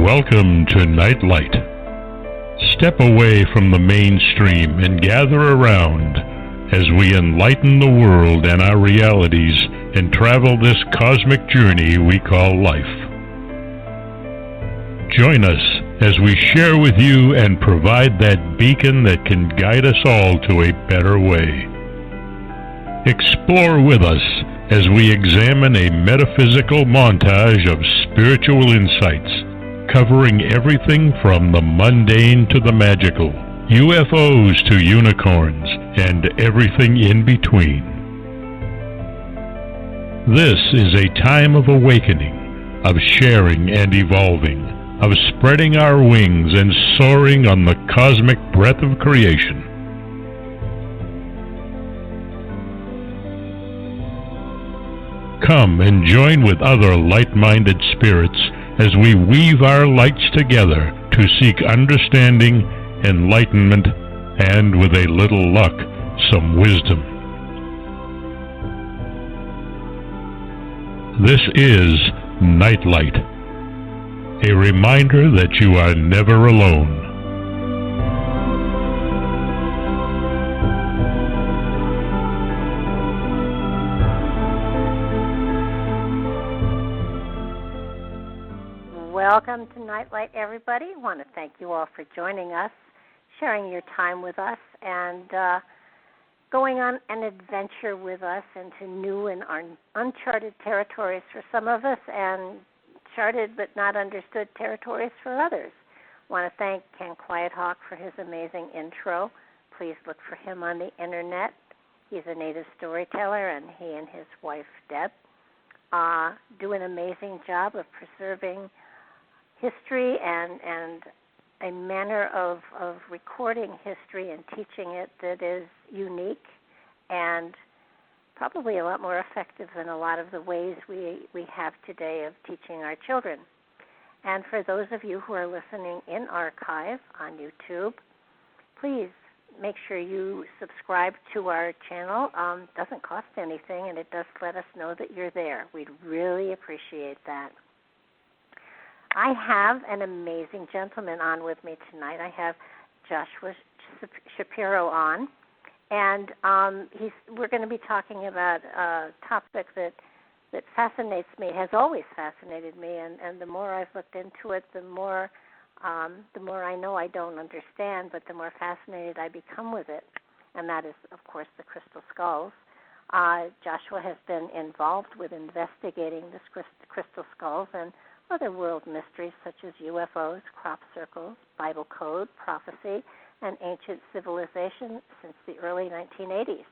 Welcome to Nightlight. Step away from the mainstream and gather around as we enlighten the world and our realities and travel this cosmic journey we call life. Join us as we share with you and provide that beacon that can guide us all to a better way. Explore with us as we examine a metaphysical montage of spiritual insights, covering everything from the mundane to the magical, UFOs to unicorns, and everything in between. This is a time of awakening, of sharing and evolving, of spreading our wings and soaring on the cosmic breath of creation. Come and join with other light-minded spirits as we weave our lights together to seek understanding, enlightenment, and, with a little luck, some wisdom. This is Nightlight, a reminder that you are never alone. Welcome to Nightlight, everybody. I want to thank you all for joining us, sharing your time with us, and going on an adventure with us into new and uncharted territories for some of us, and charted but not understood territories for others. I want to thank Ken Quiethawk for his amazing intro. Please look for him on the internet. He's a native storyteller, and he and his wife, Deb, do an amazing job of preserving history and a manner of recording history and teaching it that is unique and probably a lot more effective than a lot of the ways we have today of teaching our children. And for those of you who are listening in archive on YouTube, please make sure you subscribe to our channel. It doesn't cost anything, and it does let us know that you're there. We'd really appreciate that. I have an amazing gentleman on with me tonight. I have Joshua Shapiro on, and we're going to be talking about a topic that fascinates me, has always fascinated me, and the more I've looked into it, the more I know I don't understand, but the more fascinated I become with it, and that is, of course, the crystal skulls. Joshua has been involved with investigating this crystal skulls and other world mysteries such as UFOs, crop circles, Bible code, prophecy, and ancient civilization since the early 1980s.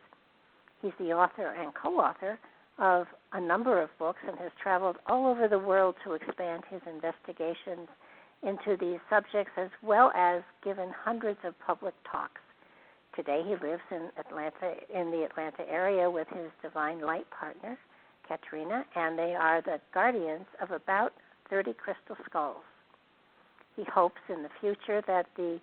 He's the author and co-author of a number of books and has traveled all over the world to expand his investigations into these subjects, as well as given hundreds of public talks. Today he lives in the Atlanta area with his Divine Light partner, Katrina, and they are the guardians of about 30 crystal skulls. He hopes in the future that the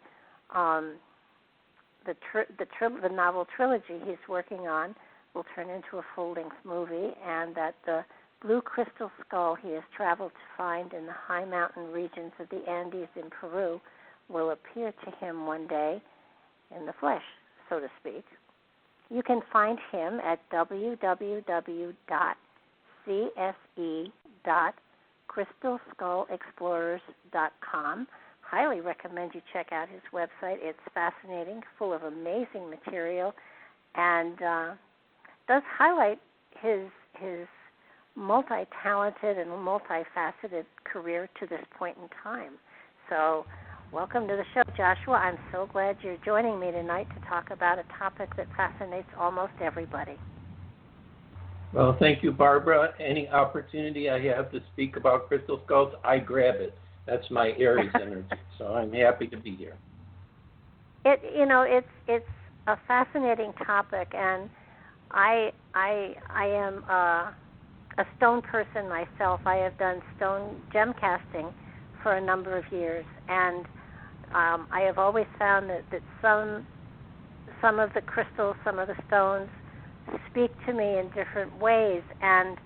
novel trilogy he's working on will turn into a full-length movie, and that the blue crystal skull he has traveled to find in the high mountain regions of the Andes in Peru will appear to him one day in the flesh, so to speak. You can find him at www.crystalskullexplorers.com. Highly recommend you check out his website. It's fascinating, full of amazing material, and does highlight his multi-talented and multifaceted career to this point in time. So welcome to the show, Joshua. I'm so glad you're joining me tonight to talk about a topic that fascinates almost everybody. Well, thank you, Barbara. Any opportunity I have to speak about crystal skulls, I grab it. That's my Aries energy, so I'm happy to be here. It's a fascinating topic, and I am a stone person myself. I have done stone gem casting for a number of years, and I have always found that some of the crystals, some of the stones, speak to me in different ways, and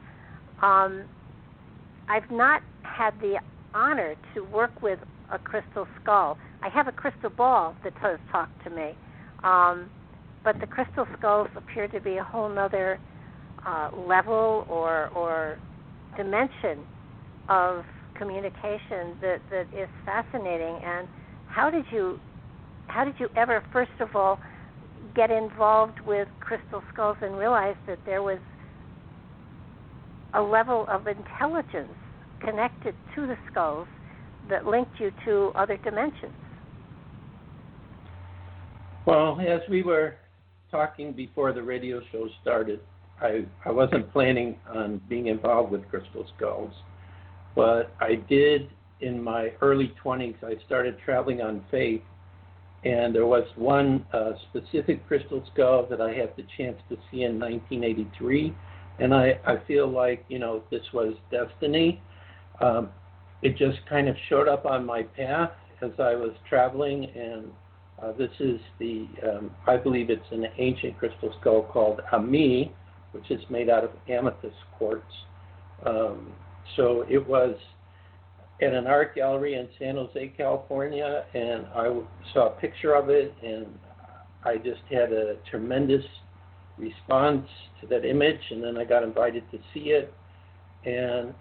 I've not had the honor to work with a crystal skull. I have a crystal ball that does talk to me, but the crystal skulls appear to be a whole nother level or dimension of communication that is fascinating. And how did you ever, first of all, get involved with crystal skulls and realize that there was a level of intelligence connected to the skulls that linked you to other dimensions? Well, as we were talking before the radio show started, I wasn't planning on being involved with crystal skulls, but I did in my early 20s. I started traveling on faith, and there was one specific crystal skull that I had the chance to see in 1983, and I feel like, this was destiny. It just kind of showed up on my path as I was traveling, and this is I believe it's an ancient crystal skull called Ami, which is made out of amethyst quartz. So it was at an art gallery in San Jose, California, and I saw a picture of it, and I just had a tremendous response to that image, and then I got invited to see it. And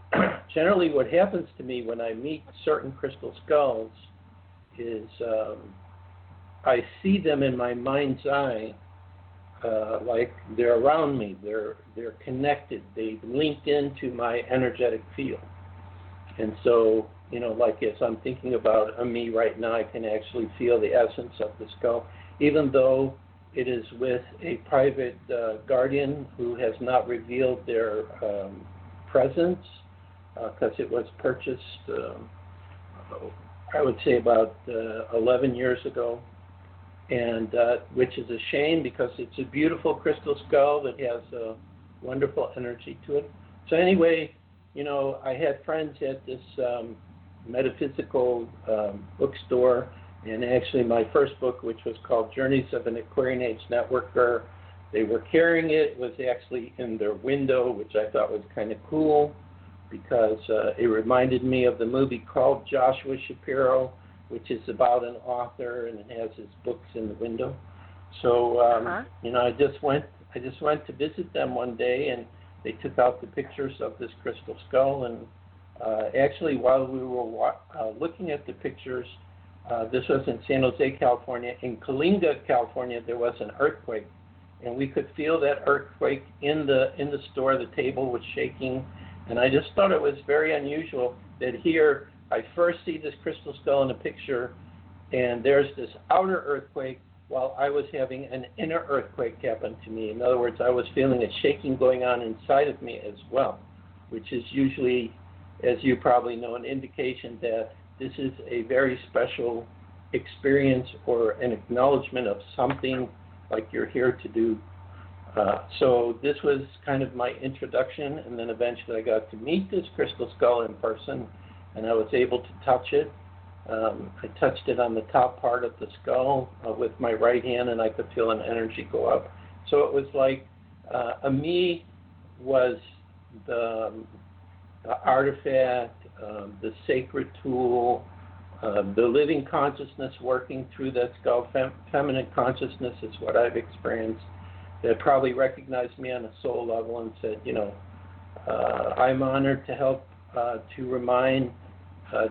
generally what happens to me when I meet certain crystal skulls is I see them in my mind's eye, like they're around me, they're connected, they linked into my energetic field. And so, like as I'm thinking about me right now, I can actually feel the essence of the skull, even though it is with a private guardian who has not revealed their presence, because it was purchased, I would say about 11 years ago, and which is a shame because it's a beautiful crystal skull that has a wonderful energy to it. So anyway, I had friends at this metaphysical bookstore, and actually my first book, which was called Journeys of an Aquarian Age Networker, they were carrying it. It was actually in their window, which I thought was kind of cool because it reminded me of the movie called Joshua Shapiro, which is about an author, and it has his books in the window. So, I just went to visit them one day, and they took out the pictures of this crystal skull. And actually, while we were looking at the pictures, this was in San Jose, California. In Kalinga, California, there was an earthquake, and we could feel that earthquake in the store. The table was shaking, and I just thought it was very unusual that here I first see this crystal skull in a picture, and there's this outer earthquake while I was having an inner earthquake happen to me. In other words, I was feeling a shaking going on inside of me as well, which is usually, as you probably know, an indication that this is a very special experience or an acknowledgement of something like you're here to do. So this was kind of my introduction, and then eventually I got to meet this crystal skull in person, and I was able to touch it. I touched it on the top part of the skull with my right hand, and I could feel an energy go up. So it was like Ami was the artifact, the sacred tool, the living consciousness working through that skull. Feminine consciousness is what I've experienced. They probably recognized me on a soul level and said, I'm honored to help to remind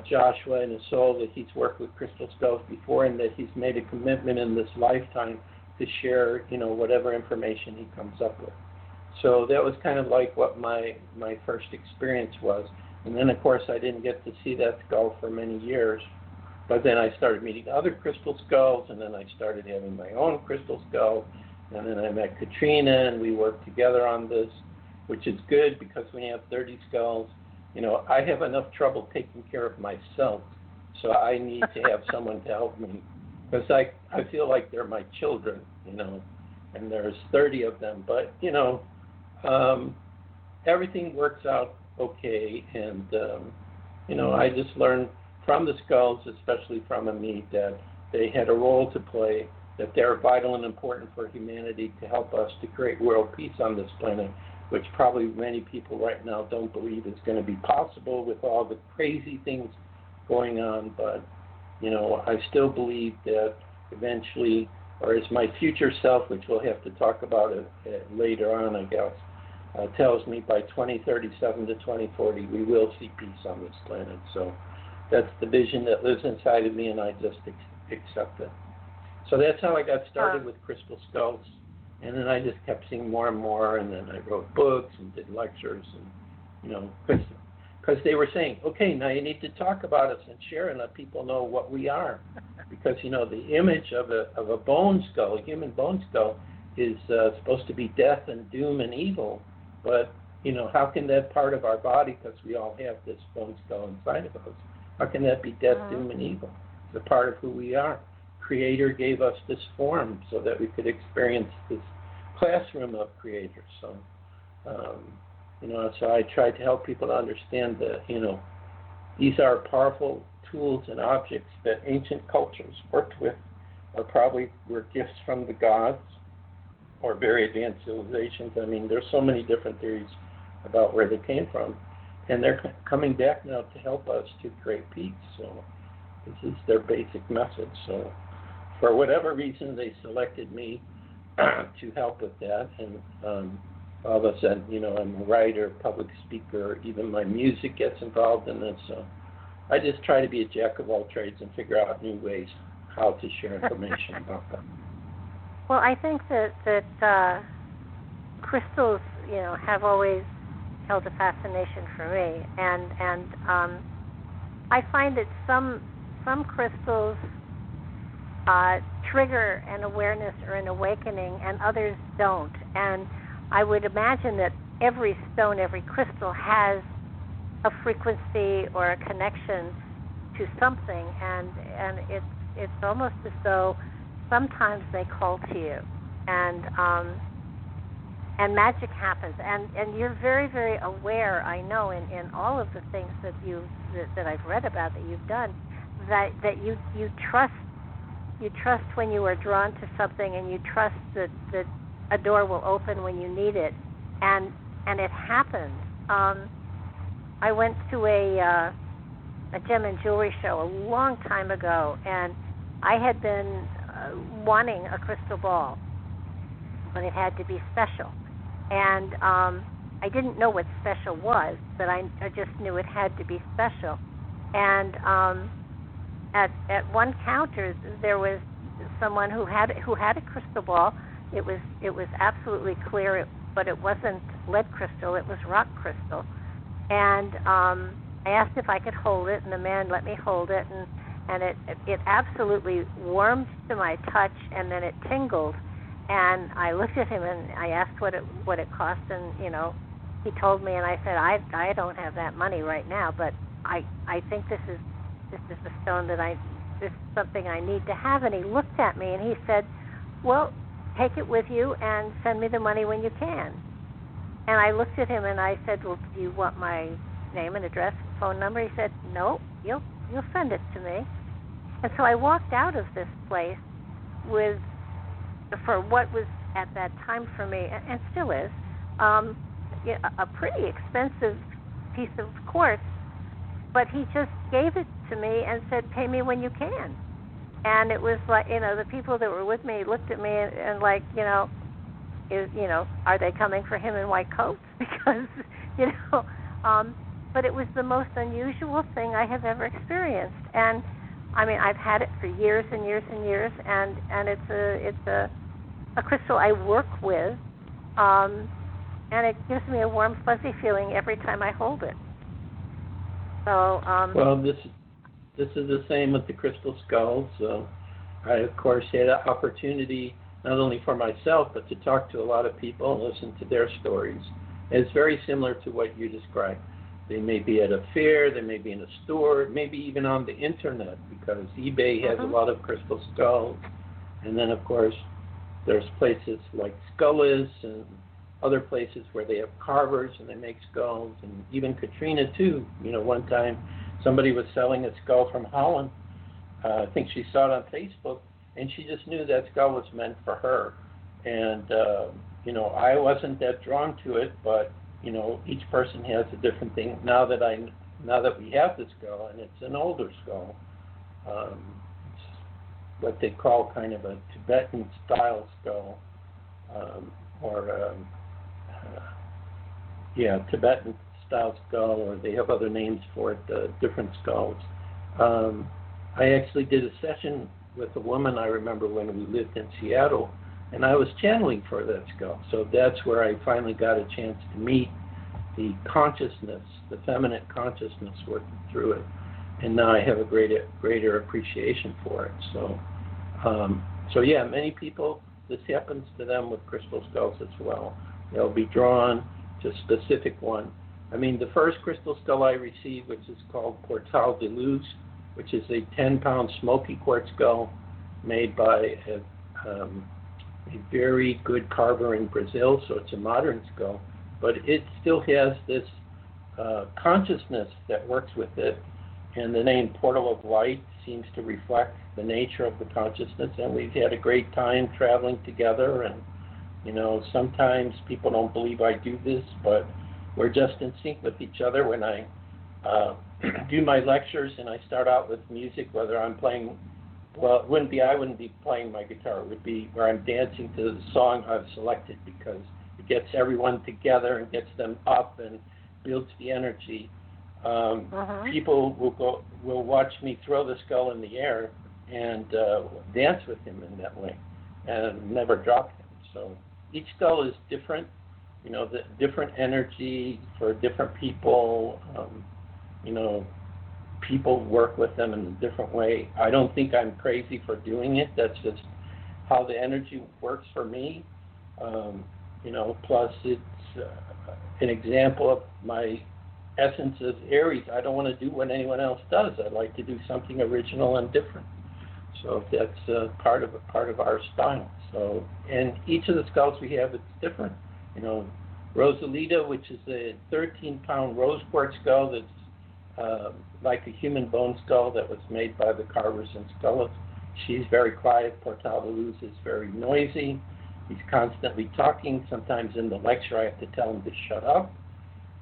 Joshua and his soul that he's worked with crystal skulls before, and that he's made a commitment in this lifetime to share, whatever information he comes up with. So that was kind of like what my first experience was. And then, of course, I didn't get to see that skull for many years. But then I started meeting other crystal skulls, and then I started having my own crystal skull. And then I met Katrina, and we worked together on this, which is good because when you have 30 skulls, I have enough trouble taking care of myself. So I need to have someone to help me because I feel like they're my children, and there's 30 of them. But, everything works out okay. And, I just learned from the skulls, especially from Ami, that they had a role to play, that they're vital and important for humanity to help us to create world peace on this planet, which probably many people right now don't believe is going to be possible with all the crazy things going on, but, I still believe that eventually, or as my future self, which we'll have to talk about it later on, I guess, tells me by 2037 to 2040, we will see peace on this planet. So that's the vision that lives inside of me, and I just accept it. So that's how I got started with crystal skulls. And then I just kept seeing more and more, and then I wrote books and did lectures, and, because they were saying, okay, now you need to talk about us and share and let people know what we are. Because, the image of a bone skull, a human bone skull, is supposed to be death and doom and evil. But, how can that part of our body, because we all have this bone skull inside of us, how can that be death, doom, and evil? It's a part of who we are. Creator gave us this form so that we could experience this classroom of creators. So, so I try to help people to understand that, these are powerful tools and objects that ancient cultures worked with, or probably were gifts from the gods, or very advanced civilizations. I mean, there's so many different theories about where they came from, and they're coming back now to help us to create peace. So this is their basic message. So for whatever reason, they selected me to help with that, and all of a sudden, I'm a writer, public speaker, even my music gets involved in this. So I just try to be a jack of all trades and figure out new ways how to share information about them. Well, I think that crystals, have always held a fascination for me, and I find that some crystals trigger an awareness or an awakening, and others don't. And I would imagine that every stone, every crystal has a frequency or a connection to something, and it's almost as though sometimes they call to you, and magic happens, and you're very, very aware, I know, in all of the things that I've read about that you've done, that you trust when you are drawn to something, and you trust that a door will open when you need it, and it happens. I went to a gem and jewelry show a long time ago, and I had been wanting a crystal ball, but it had to be special. And I didn't know what special was, but I just knew it had to be special. And at one counter, there was someone who had a crystal ball. It was absolutely clear, but it wasn't lead crystal. It was rock crystal. And I asked if I could hold it, and the man let me hold it, and it absolutely warmed to my touch, and then it tingled. And I looked at him, and I asked what it cost, and he told me, and I said, I don't have that money right now, but I think this is the stone this is something I need to have. And he looked at me, and he said, well, take it with you and send me the money when you can. And I looked at him, and I said, well, do you want my name and address and phone number? He said, no, you'll send it to me. And so I walked out of this place with, for what was at that time for me, and still is, a pretty expensive piece of quartz, but he just gave it to me and said, pay me when you can. And it was like, the people that were with me looked at me and like, are they coming for him in white coats? Because, but it was the most unusual thing I have ever experienced. And I mean, I've had it for years and years and years, and it's a crystal I work with, and it gives me a warm, fuzzy feeling every time I hold it. So. Well, this is the same with the crystal skulls. I, of course, had an opportunity not only for myself, but to talk to a lot of people and listen to their stories. And it's very similar to what you described. They may be at a fair, they may be in a store, maybe even on the internet, because eBay has a lot of crystal skulls. And then, of course, there's places like Skullis and other places where they have carvers and they make skulls. And even Katrina, too. One time somebody was selling a skull from Holland. I think she saw it on Facebook, and she just knew that skull was meant for her. And, I wasn't that drawn to it, but, each person has a different thing. Now that I now that we have the skull, and it's an older skull, it's what they call kind of a Tibetan-style skull, Tibetan-style skull, or they have other names for it, different skulls. I actually did a session with a woman I remember when we lived in Seattle, and I was channeling for that skull. So that's where I finally got a chance to meet the consciousness, the feminine consciousness working through it. And now I have a greater appreciation for it. So yeah, many people, this happens to them with crystal skulls as well. They'll be drawn to a specific one. I mean, the first crystal skull I received, which is called Portal de Luz, which is a 10-pound smoky quartz skull made by a very good carver in Brazil, so it's a modern skull, but it still has this consciousness that works with it, and the name Portal of Light seems to reflect the nature of the consciousness, and we've had a great time traveling together, and sometimes people don't believe I do this, but we're just in sync with each other. When I do my lectures and I start out with music, whether I'm playing, well, I wouldn't be playing my guitar, it would be where I'm dancing to the song I've selected, because it gets everyone together and gets them up and builds the energy. People will watch me throw the skull in the air and dance with him in that way and never drop him. So each skull is different, the different energy for different people. People work with them in a different way. I don't think I'm crazy for doing it. That's just how the energy works for me. Plus it's an example of my essence as Aries. I don't want to do what anyone else does. I like to do something original and different. So that's part of our style. So, and each of the skulls we have, it's different. Rosalita, which is a 13-pound rose quartz skull that's like a human bone skull that was made by the carvers in skulls. She's very quiet. Portal de Luz is very noisy. He's constantly talking. Sometimes in the lecture I have to tell him to shut up.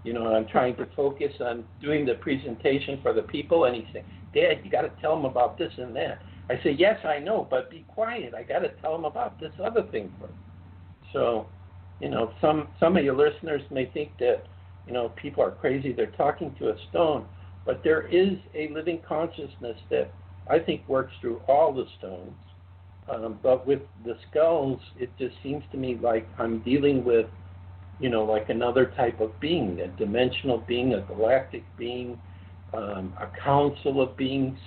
I'm trying to focus on doing the presentation for the people, and he's saying, Dad, you got to tell them about this and that. I say, yes, I know, but be quiet. I got to tell them about this other thing first. So, some of your listeners may think that, people are crazy. They're talking to a stone. But there is a living consciousness that I think works through all the stones. But with the skulls, it just seems to me like I'm dealing with, like another type of being, a dimensional being, a galactic being, a council of beings.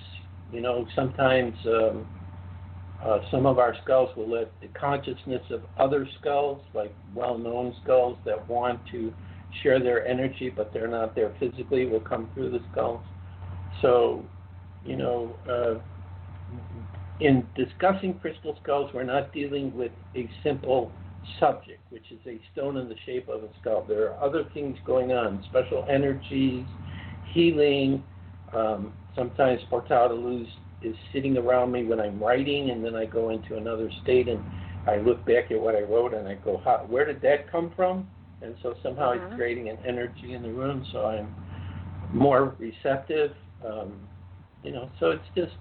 Sometimes some of our skulls will let the consciousness of other skulls, like well-known skulls that want to share their energy, but they're not there physically, will come through the skulls. So, in discussing crystal skulls, we're not dealing with a simple subject, which is a stone in the shape of a skull. There are other things going on, special energies, healing. Sometimes Portal de Luz is sitting around me when I'm writing, and then I go into another state and I look back at what I wrote and I go, where did that come from? And so somehow it's creating an energy in the room, so I'm more receptive. So it's just,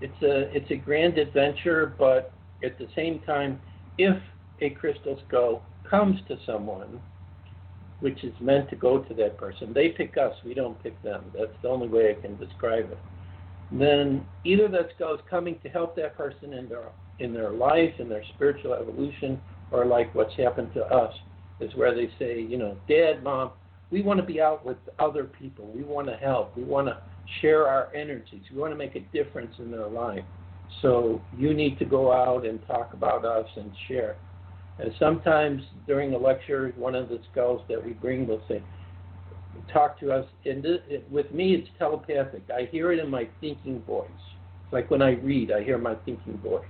it's a grand adventure, but at the same time, if a crystal skull comes to someone, which is meant to go to that person, they pick us, we don't pick them. That's the only way I can describe it. Then either that skull is coming to help that person in their life, in their spiritual evolution, or like what's happened to us, is where they say, Dad, Mom, we want to be out with other people. We want to help. We want to share our energies. We want to make a difference in their life. So you need to go out and talk about us and share. And sometimes during a lecture, one of the skulls that we bring will say, talk to us. And with me, it's telepathic. I hear it in my thinking voice. It's like when I read, I hear my thinking voice.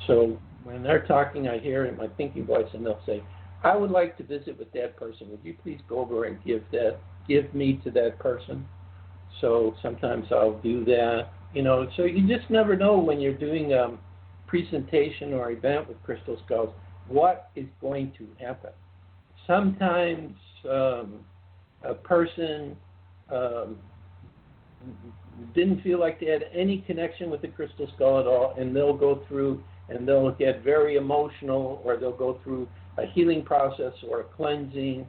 So when they're talking, I hear it in my thinking voice, and they'll say, I would like to visit with that person. Would you please go over and give me to that person? So sometimes I'll do that. So you just never know when you're doing a presentation or event with crystal skulls, what is going to happen. Sometimes a person didn't feel like they had any connection with the crystal skull at all, and they'll go through and they'll get very emotional, or they'll go through a healing process or a cleansing.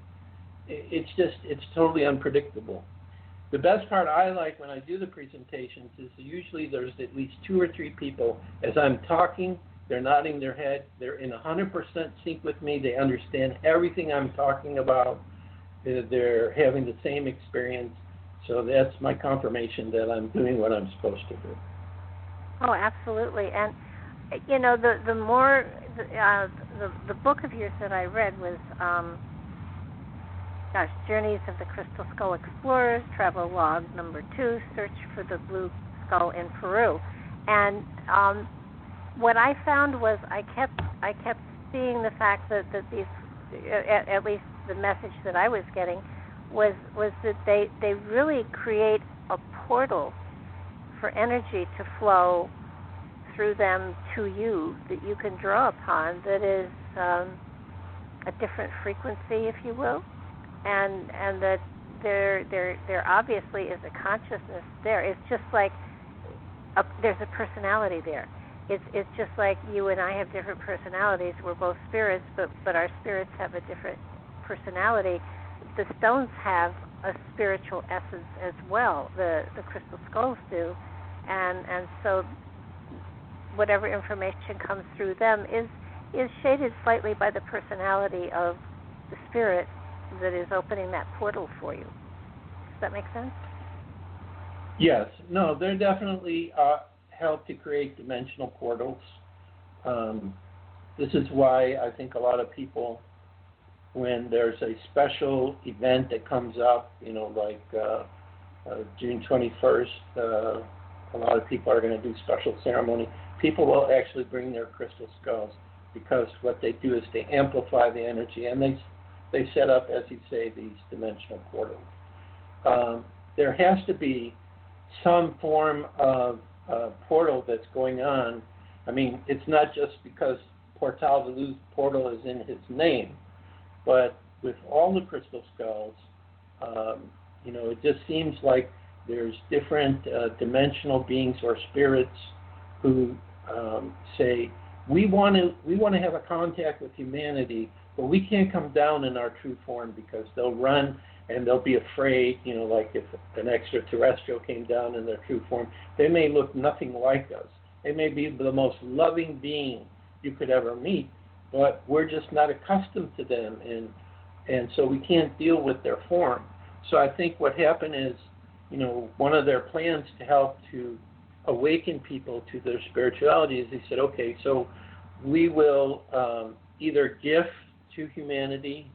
It's totally unpredictable. The best part I like when I do the presentations is usually there's at least 2 or 3 people. As I'm talking, they're nodding their head. They're in 100% sync with me. They understand everything I'm talking about. They're having the same experience. So that's my confirmation that I'm doing what I'm supposed to do. Oh, absolutely. And you know, the more the book of yours that I read was Journeys of the Crystal Skull Explorers, Travel Log Number 2, Search for the Blue Skull in Peru. And what I found was I kept seeing the fact that these, at least the message that I was getting, was that they really create a portal for energy to flow through them to you that you can draw upon, that is a different frequency, if you will, and that there obviously is a consciousness there. It's just like there's a personality there. It's just like you and I have different personalities. We're both spirits, but our spirits have a different personality. The stones have a spiritual essence as well. The crystal skulls do, and so whatever information comes through them is shaded slightly by the personality of the spirit that is opening that portal for you. Does that make sense? Yes. No, they're definitely help to create dimensional portals. This is why I think a lot of people, when there's a special event that comes up, you know, like June 21st, a lot of people are going to do special ceremony. People will actually bring their crystal skulls, because what they do is they amplify the energy, and they set up, as you say, these dimensional portals. There has to be some form of portal that's going on. I mean, it's not just because Portal de Luz, portal is in his name, but with all the crystal skulls, you know, it just seems like there's different dimensional beings or spirits who say, we want to have a contact with humanity, but we can't come down in our true form, because they'll run and they'll be afraid. You know, like if an extraterrestrial came down in their true form, they may look nothing like us. They may be the most loving being you could ever meet, but we're just not accustomed to them, and so we can't deal with their form. So I think what happened is, you know, one of their plans to help to awaken people to their spirituality is they said, okay, so we will either gift to humanity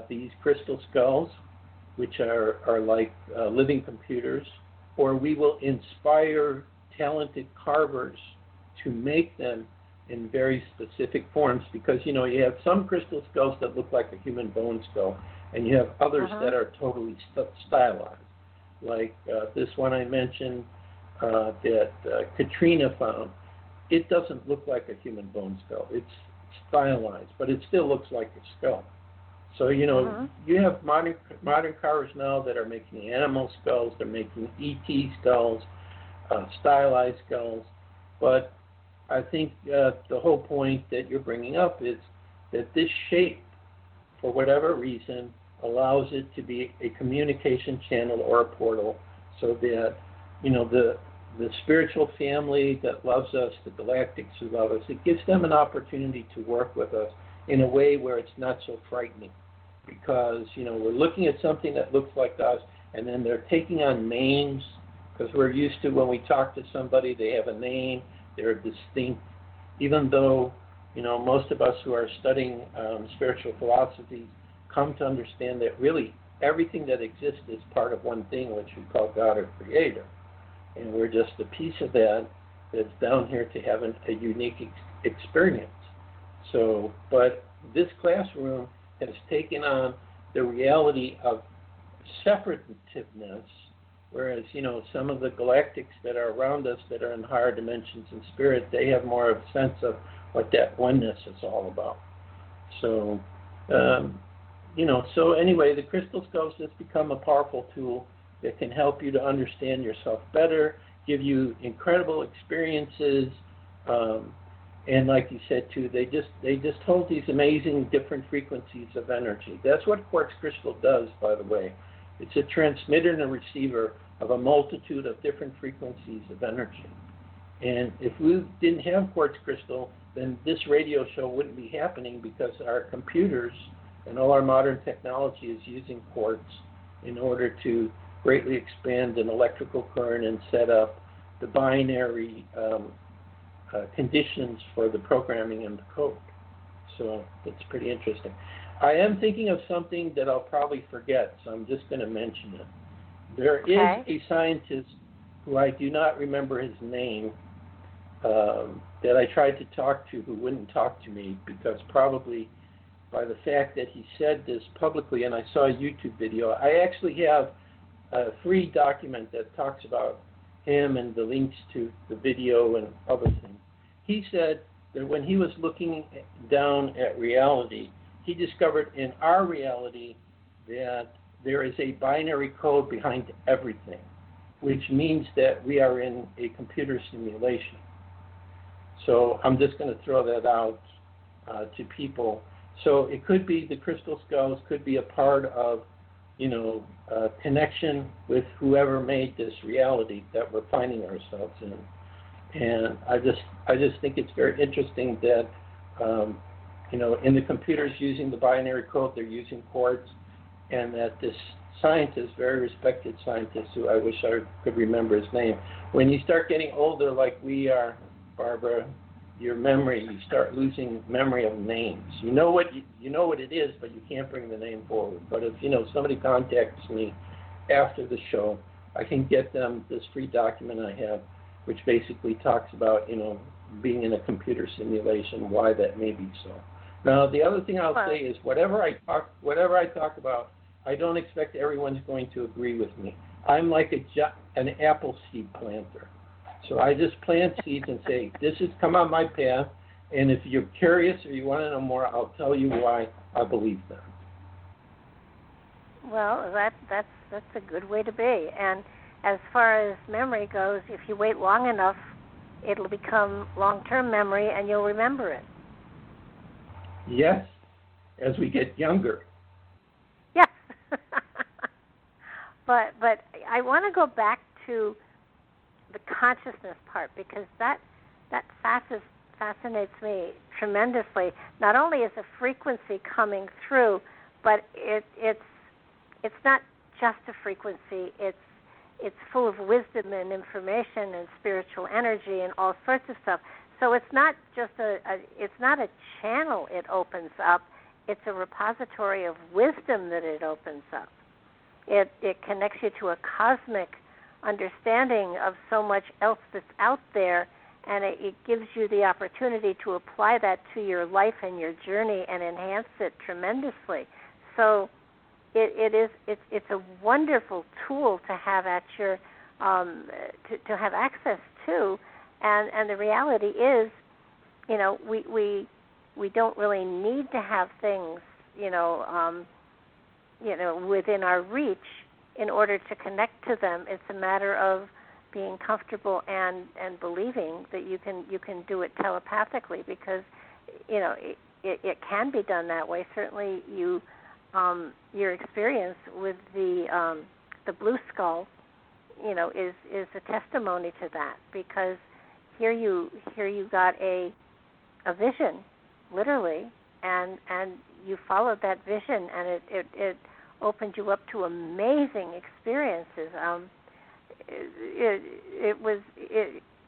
these crystal skulls, which are like living computers, or we will inspire talented carvers to make them in very specific forms, because, you know, you have some crystal skulls that look like a human bone skull, and you have others that are totally stylized, like this one I mentioned that Katrina found. It doesn't look like a human bone skull. It's stylized, but it still looks like a skull. So, you know, you have modern carvers now that are making animal skulls, they're making ET skulls, stylized skulls, but I think the whole point that you're bringing up is that this shape, for whatever reason, allows it to be a communication channel or a portal, so that, you know, the spiritual family that loves us, the galactics who love us, it gives them an opportunity to work with us in a way where it's not so frightening. Because, you know, we're looking at something that looks like us, and then they're taking on names, because we're used to, when we talk to somebody, they have a name, they're distinct, even though, you know, most of us who are studying spiritual philosophy come to understand that really everything that exists is part of one thing, which we call God or Creator. And we're just a piece of that that's down here to have a unique experience. So, but this classroom has taken on the reality of separativeness, whereas, you know, some of the galactics that are around us that are in higher dimensions in spirit, they have more of a sense of what that oneness is all about. So, you know, so anyway, the crystal skulls has become a powerful tool that can help you to understand yourself better, give you incredible experiences, and like you said too, they just hold these amazing different frequencies of energy. That's what quartz crystal does, by the way. It's a transmitter and a receiver of a multitude of different frequencies of energy. And if we didn't have quartz crystal, then this radio show wouldn't be happening, because our computers and all our modern technology is using quartz in order to greatly expand an electrical current and set up the binary conditions for the programming and the code. So it's pretty interesting. I am thinking of something that I'll probably forget, so I'm just going to mention it. There is a scientist who I do not remember his name, that I tried to talk to, who wouldn't talk to me, because probably by the fact that he said this publicly, and I saw a YouTube video. I actually have a free document that talks about him and the links to the video and other things. He said that when he was looking down at reality, he discovered in our reality that there is a binary code behind everything, which means that we are in a computer simulation. So I'm just going to throw that out to people. So it could be the crystal skulls, could be a part of, a connection with whoever made this reality that we're finding ourselves in. And I just think it's very interesting that, in the computers using the binary code, they're using quartz, and that this scientist, very respected scientist, who I wish I could remember his name, when you start getting older like we are, Barbara, your memory, you start losing memory of names. You know what it is, but you can't bring the name forward. But if somebody contacts me after the show, I can get them this free document I have, which basically talks about being in a computer simulation, why that may be so. Now, the other thing I'll say is whatever I talk about, I don't expect everyone's going to agree with me. I'm like an apple seed planter. So I just plant seeds and say, this has come on my path, and if you're curious or you want to know more, I'll tell you why I believe them. Well, that's a good way to be. And as far as memory goes, if you wait long enough, it'll become long-term memory and you'll remember it. Yes, as we get younger. Yes. But I want to go back to the consciousness part, because that fascinates me tremendously. Not only is a frequency coming through, but it's not just a frequency. It's full of wisdom and information and spiritual energy and all sorts of stuff. So it's not just it's not a channel it opens up. It's a repository of wisdom that it opens up. It connects you to a cosmic understanding of so much else that's out there, and it gives you the opportunity to apply that to your life and your journey and enhance it tremendously. So it's a wonderful tool to have at your to have access to, and the reality is, we don't really need to have things within our reach in order to connect to them. It's a matter of being comfortable and believing that you can do it telepathically, because it can be done that way. Certainly, your experience with the blue skull, is a testimony to that, because here you got a vision, literally, and you followed that vision, and it opened you up to amazing experiences.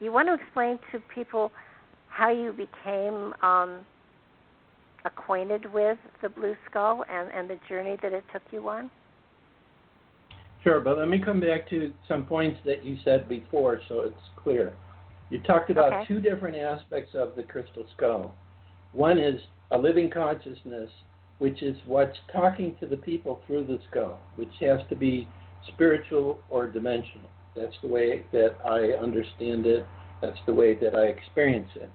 You want to explain to people how you became acquainted with the blue skull and the journey that it took you on? Sure, but let me come back to some points that you said before so it's clear. You talked about two different aspects of the crystal skull. One is a living consciousness, which is what's talking to the people through the skull, which has to be spiritual or dimensional. That's the way that I understand it. That's the way that I experience it.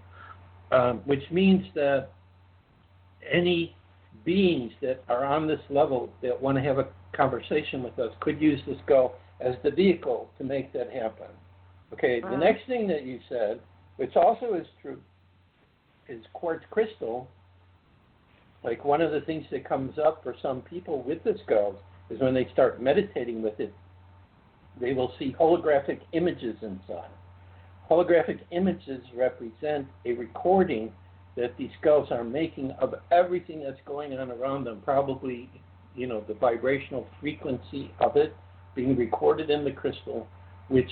Which means that any beings that are on this level that want to have a conversation with us could use the skull as the vehicle to make that happen. Okay, the next thing that you said, which also is true, is quartz crystal. Like one of the things that comes up for some people with the skulls is when they start meditating with it, they will see holographic images inside. Holographic images represent a recording that these skulls are making of everything that's going on around them, probably, the vibrational frequency of it being recorded in the crystal, which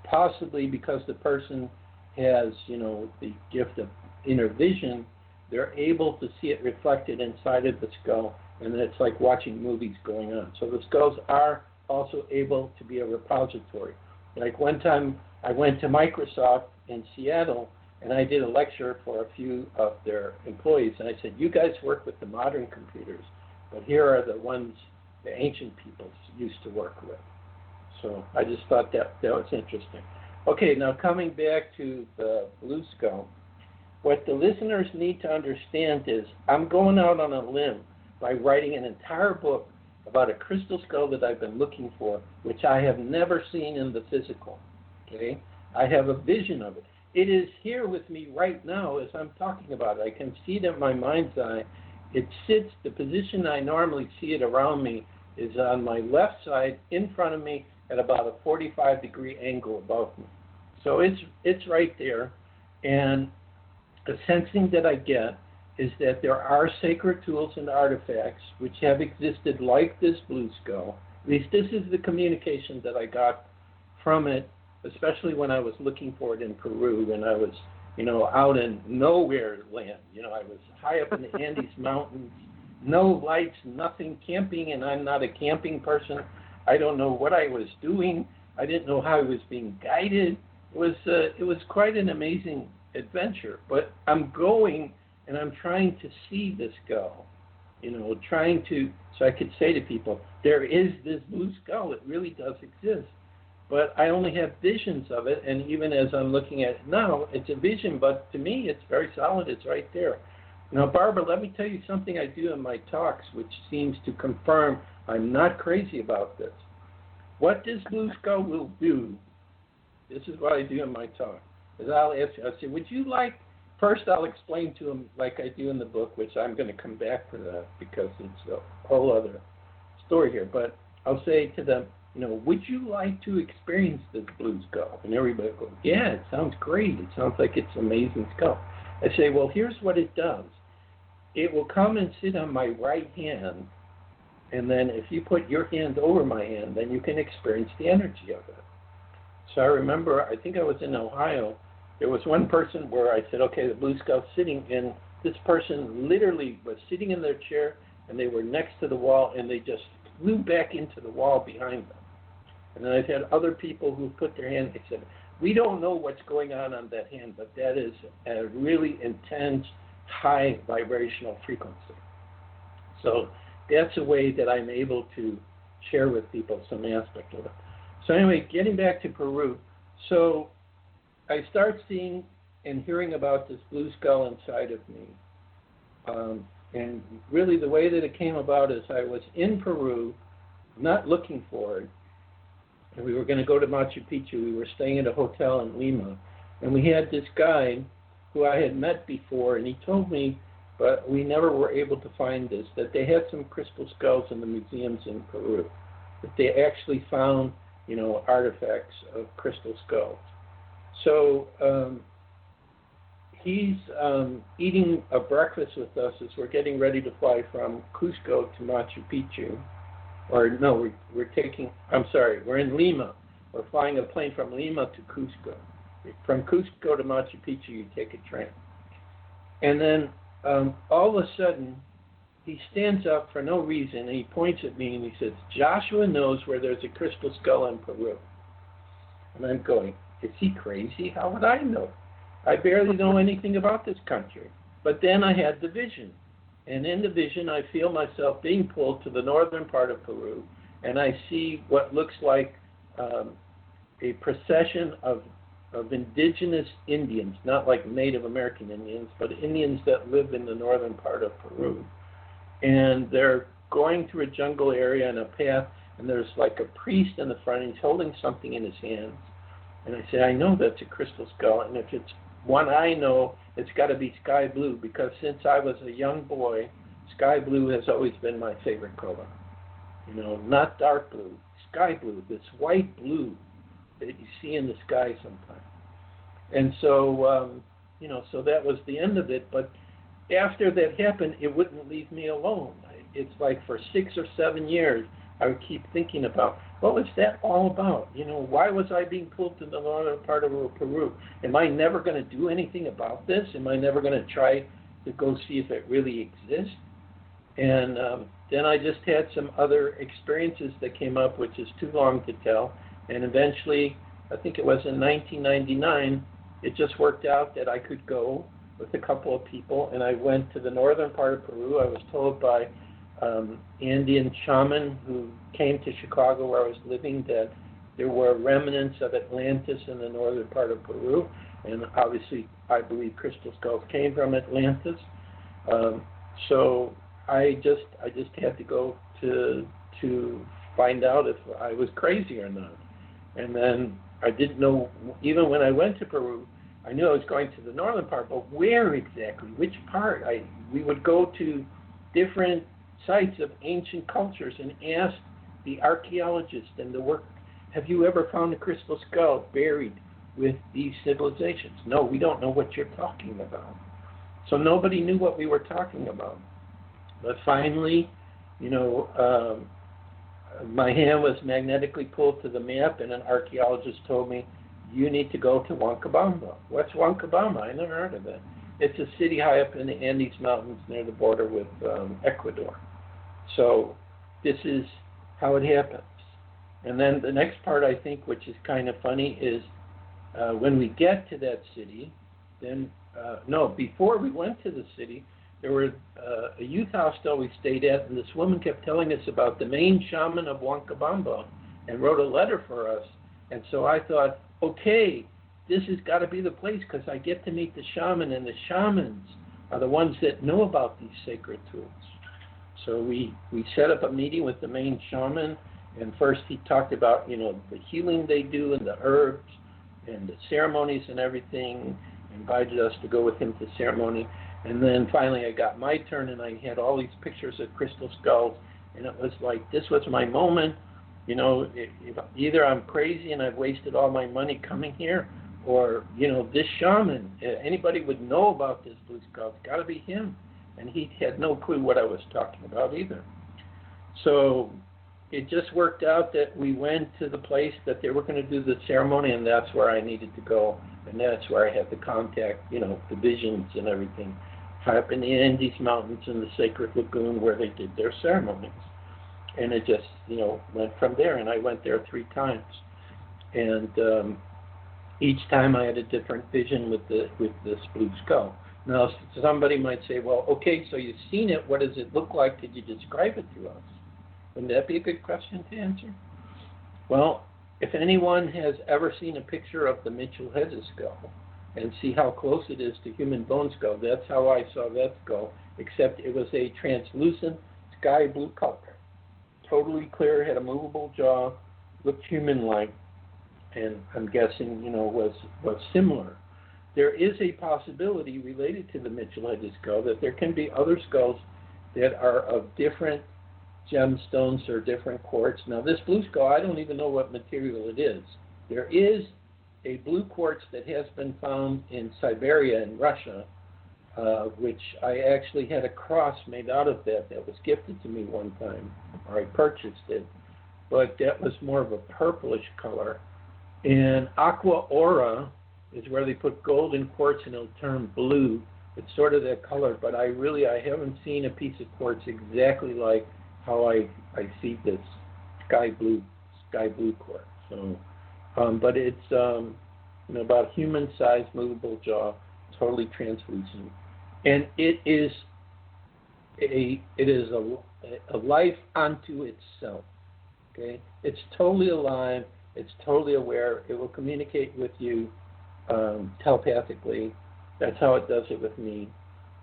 possibly because the person has, the gift of inner vision, they're able to see it reflected inside of the skull, and it's like watching movies going on. So the skulls are also able to be a repository. Like one time I went to Microsoft in Seattle, and I did a lecture for a few of their employees, and I said, you guys work with the modern computers, but here are the ones the ancient peoples used to work with. So I just thought that was interesting. Okay, now coming back to the blue skull, what the listeners need to understand is I'm going out on a limb by writing an entire book about a crystal skull that I've been looking for, which I have never seen in the physical. Okay, I have a vision of it. It is here with me right now as I'm talking about it. I can see it in my mind's eye. It sits, the position I normally see it around me is on my left side in front of me at about a 45-degree angle above me. So it's right there, and the sensing that I get is that there are sacred tools and artifacts which have existed like this blue skull. At least this is the communication that I got from it, especially when I was looking for it in Peru, and I was, out in nowhere land. I was high up in the Andes Mountains, no lights, nothing, camping, and I'm not a camping person. I don't know what I was doing. I didn't know how I was being guided. It was quite an amazing adventure, but I'm going and I'm trying to see this skull, so I could say to people, there is this blue skull. It really does exist. But I only have visions of it, and even as I'm looking at it now, it's a vision, but to me, it's very solid. It's right there. Now, Barbara, let me tell you something I do in my talks, which seems to confirm I'm not crazy about this. What this blue skull will do, this is what I do in my talk, is I'll ask you, I'll say, would you like, first I'll explain to them like I do in the book, which I'm going to come back to that because it's a whole other story here, but I'll say to them, would you like to experience this blue skull? And everybody goes, yeah, it sounds great. It sounds like it's an amazing skull. I say, well, here's what it does. It will come and sit on my right hand, and then if you put your hand over my hand, then you can experience the energy of it. So I remember, I think I was in Ohio, there was one person where I said, okay, the blue skull's sitting, and this person literally was sitting in their chair, and they were next to the wall, and they just flew back into the wall behind them. And then I've had other people who put their hand, they said, we don't know what's going on that hand, but that is a really intense, high vibrational frequency. So that's a way that I'm able to share with people some aspect of it. So anyway, getting back to Peru, so I start seeing and hearing about this blue skull inside of me. And really the way that it came about is I was in Peru, not looking for it, and we were going to go to Machu Picchu. We were staying at a hotel in Lima, and we had this guy who I had met before, and he told me, but we never were able to find this, that they had some crystal skulls in the museums in Peru, that they actually found, artifacts of crystal skulls. So he's eating a breakfast with us as we're getting ready to fly from Cusco to Machu Picchu. Or no, we're in Lima. We're flying a plane from Lima to Cusco. From Cusco to Machu Picchu, you take a train. And then all of a sudden, he stands up for no reason, and he points at me and he says, Joshua knows where there's a crystal skull in Peru. And I'm going, is he crazy? How would I know? I barely know anything about this country. But then I had the vision. And in the vision, I feel myself being pulled to the northern part of Peru, and I see what looks like a procession of indigenous Indians, not like Native American Indians, but Indians that live in the northern part of Peru. And they're going through a jungle area and a path, and there's like a priest in the front, and he's holding something in his hands. And I said, I know that's a crystal skull, and if it's one I know, it's got to be sky blue, because since I was a young boy, sky blue has always been my favorite color. You know, not dark blue, sky blue, this white blue that you see in the sky sometimes. And so, you know, so that was the end of it. But after that happened, it wouldn't leave me alone. It's like for 6 or 7 years, I would keep thinking about, what was that all about? You know, why was I being pulled to the northern part of Peru? Am I never going to do anything about this? Am I never going to try to go see if it really exists? And then I just had some other experiences that came up, which is too long to tell. And eventually, I think it was in 1999, it just worked out that I could go with a couple of people, and I went to the northern part of Peru. I was told by Andean shaman who came to Chicago where I was living that there were remnants of Atlantis in the northern part of Peru, and obviously I believe crystal skulls came from Atlantis. So I just had to go to find out if I was crazy or not. And then I didn't know, even when I went to Peru, I knew I was going to the northern part, but where exactly, which part? We would go to different sites of ancient cultures and ask the archaeologists and the work, have you ever found a crystal skull buried with these civilizations? No, we don't know what you're talking about. So nobody knew what we were talking about. But finally, you know, my hand was magnetically pulled to the map, and an archaeologist told me, you need to go to Huancabamba. What's Huancabamba? I never heard of it. It's a city high up in the Andes Mountains near the border with Ecuador. So this is how it happens. And then the next part, I think, which is kind of funny, is when we get to that city, then, before we went to the city, there was a youth hostel we stayed at, and this woman kept telling us about the main shaman of Huancabamba and wrote a letter for us. And so I thought, okay, this has got to be the place because I get to meet the shaman, and the shamans are the ones that know about these sacred tools. So we set up a meeting with the main shaman, and first he talked about, you know, the healing they do and the herbs and the ceremonies and everything, invited us to go with him to ceremony. And then finally I got my turn, and I had all these pictures of crystal skulls, and it was like, this was my moment. You know, either I'm crazy and I've wasted all my money coming here, or, you know, this shaman, anybody would know about this blue skull. It's got to be him. And he had no clue what I was talking about either. So it just worked out that we went to the place that they were going to do the ceremony, and that's where I needed to go. And that's where I had the contact, you know, the visions and everything, high up in the Andes Mountains in the sacred lagoon where they did their ceremonies. And it just, you know, went from there. And I went there 3 times. And each time I had a different vision with this blue skull. Now, somebody might say, well, okay, so you've seen it. What does it look like? Could you describe it to us? Wouldn't that be a good question to answer? Well, if anyone has ever seen a picture of the Mitchell-Hedges skull and see how close it is to human bone skull, that's how I saw that skull, except it was a translucent sky blue color. Totally clear, had a movable jaw, looked human-like, and I'm guessing, you know, was similar. There is a possibility related to the Mitchell-Hedges skull that there can be other skulls that are of different gemstones or different quartz. Now, this blue skull, I don't even know what material it is. There is a blue quartz that has been found in Siberia in Russia, which I actually had a cross made out of that was gifted to me one time, or I purchased it, but that was more of a purplish color. And aqua aura is where they put gold in quartz and it'll turn blue. It's sort of that color, but I haven't seen a piece of quartz exactly like how I see this sky blue quartz. So, but it's you know, about human-sized, movable jaw, totally translucent, and it is a life unto itself. Okay, it's totally alive. It's totally aware. It will communicate with you telepathically. That's how it does it with me.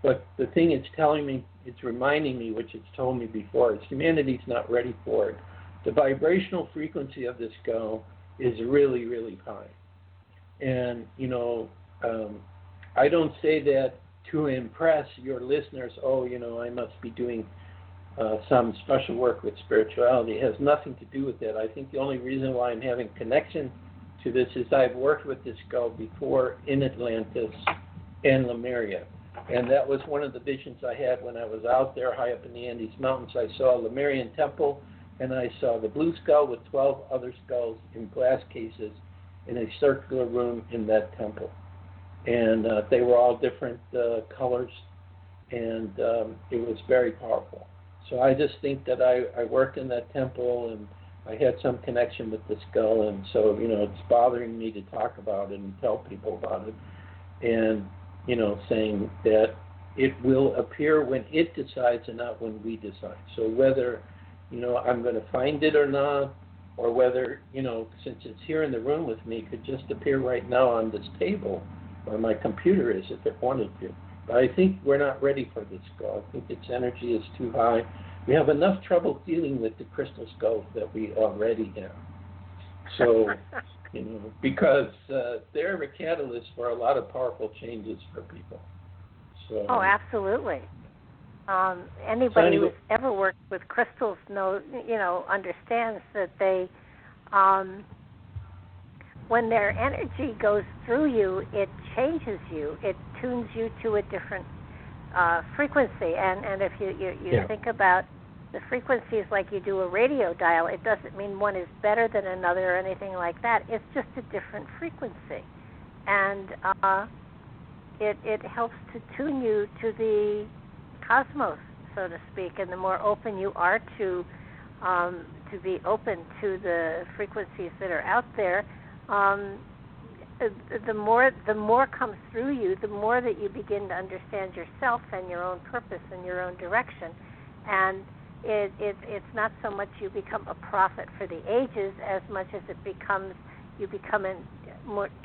But the thing it's telling me, it's reminding me, which it's told me before, is humanity's not ready for it. the vibrational frequency of the skull is really, really high. And, I don't say that to impress your listeners, I must be doing some special work with spirituality. It has nothing to do with that. I think the only reason why I'm having connection to this is I've worked with this skull before in Atlantis and Lemuria. And that was one of the visions I had when I was out there high up in the Andes Mountains. I saw a Lemurian temple, and I saw the blue skull with 12 other skulls in glass cases in a circular room in that temple. And they were all different colors, and it was very powerful. So I just think that I worked in that temple, and I had some connection with the skull, and so, it's bothering me to talk about it and tell people about it, and, saying that it will appear when it decides and not when we decide. So whether, I'm going to find it or not, or whether, since it's here in the room with me, it could just appear right now on this table where my computer is if it wanted to. But I think we're not ready for this skull. I think its energy is too high. We have enough trouble dealing with the crystal skulls that we already have. So, because they're a catalyst for a lot of powerful changes for people. So, absolutely. Anybody who's ever worked with crystals understands that they, when their energy goes through you, it changes you. It tunes you to a different frequency. And if you think about the frequencies like you do a radio dial, it doesn't mean one is better than another or anything like that. It's just a different frequency. And it helps to tune you to the cosmos, so to speak. And the more open you are to be open to the frequencies that are out there, the more comes through you, the more that you begin to understand yourself and your own purpose and your own direction. And it's not so much you become a prophet for the ages as much as you become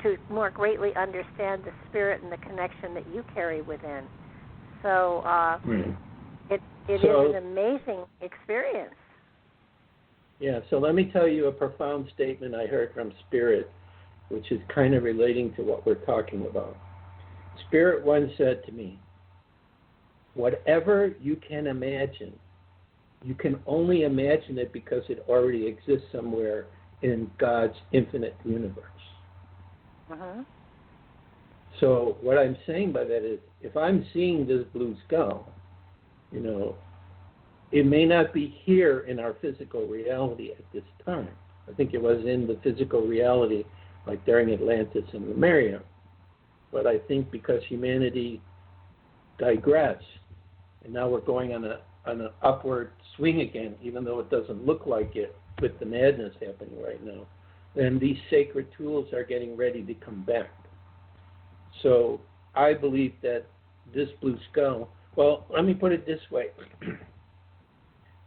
to more greatly understand the spirit and the connection that you carry within. So it is an amazing experience. Yeah, so let me tell you a profound statement I heard from Spirit, which is kind of relating to what we're talking about. Spirit once said to me, whatever you can imagine, you can only imagine it because it already exists somewhere in God's infinite universe. Uh-huh. So what I'm saying by that is, if I'm seeing this blue skull, it may not be here in our physical reality at this time. I think it was in the physical reality like during Atlantis and Lemuria. But I think because humanity digressed, and now we're going on an upward swing again, even though it doesn't look like it with the madness happening right now, then these sacred tools are getting ready to come back. So I believe that this blue skull, well, let me put it this way.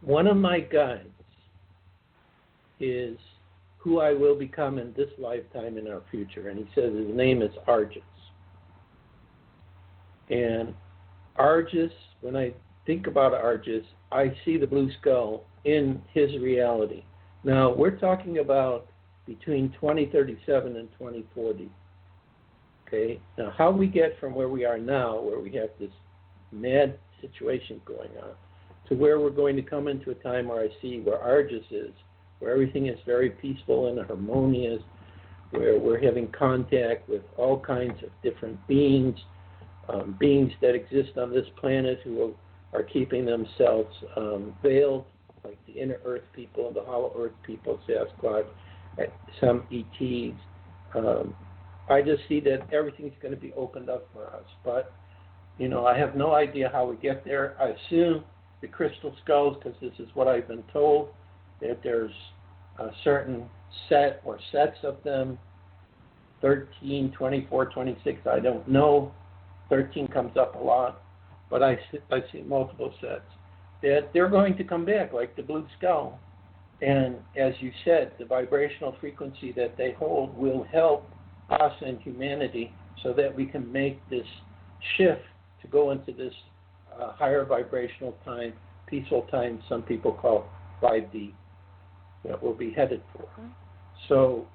One of my guides is who I will become in this lifetime in our future. And he says his name is Argus. And Argus, when I think about Argus, I see the blue skull in his reality. Now, we're talking about between 2037 and 2040. Okay? Now, how we get from where we are now, where we have this mad situation going on, to where we're going to come into a time where I see where Argus is, where everything is very peaceful and harmonious, where we're having contact with all kinds of different beings, beings that exist on this planet who are keeping themselves veiled, like the inner Earth people, the hollow Earth people, Sasquatch, some ETs. I just see that everything's going to be opened up for us. But, I have no idea how we get there. I assume the crystal skulls, because this is what I've been told, that there's a certain set or sets of them, 13, 24, 26, I don't know. 13 comes up a lot, but I see multiple sets. That they're going to come back like the blue skull. And as you said, the vibrational frequency that they hold will help us and humanity so that we can make this shift to go into this higher vibrational time, peaceful time, some people call 5D. that we'll be headed for. So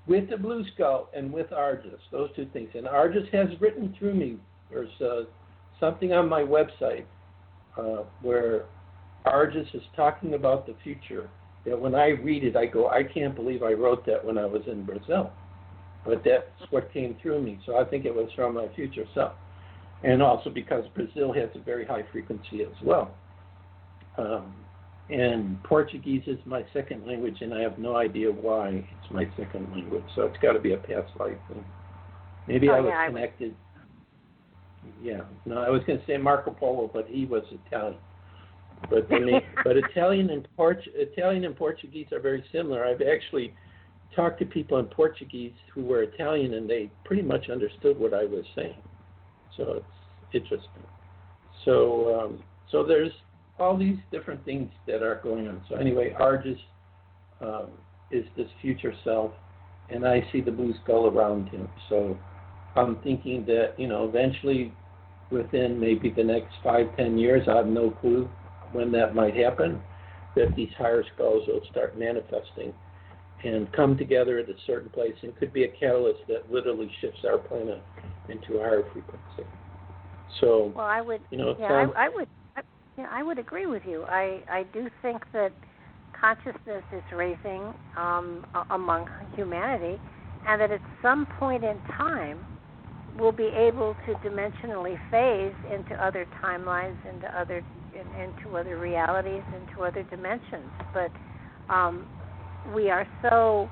with the Blue Skull and with Argus, those two things, and Argus has written through me, there's something on my website where Argus is talking about the future, that when I read it, I go, I can't believe I wrote that when I was in Brazil. But that's what came through me, so I think it was from my future self. And also because Brazil has a very high frequency as well. And Portuguese is my second language, and I have no idea why it's my second language. So it's got to be a past life thing. Maybe I was connected. Yeah, no, I was going to say Marco Polo, but he was Italian. But Italian and Portuguese are very similar. I've actually talked to people in Portuguese who were Italian, and they pretty much understood what I was saying. So it's interesting. So there's all these different things that are going on. So anyway, Argus is this future self, and I see the Blue Skull around him. So I'm thinking that, eventually within maybe the next 5-10 years, I have no clue when that might happen, that these higher skulls will start manifesting and come together at a certain place, and could be a catalyst that literally shifts our planet into a higher frequency. So, well, I would, I would agree with you. I do think that consciousness is raising among humanity, and that at some point in time, we'll be able to dimensionally phase into other timelines, into other realities, into other dimensions. But we are so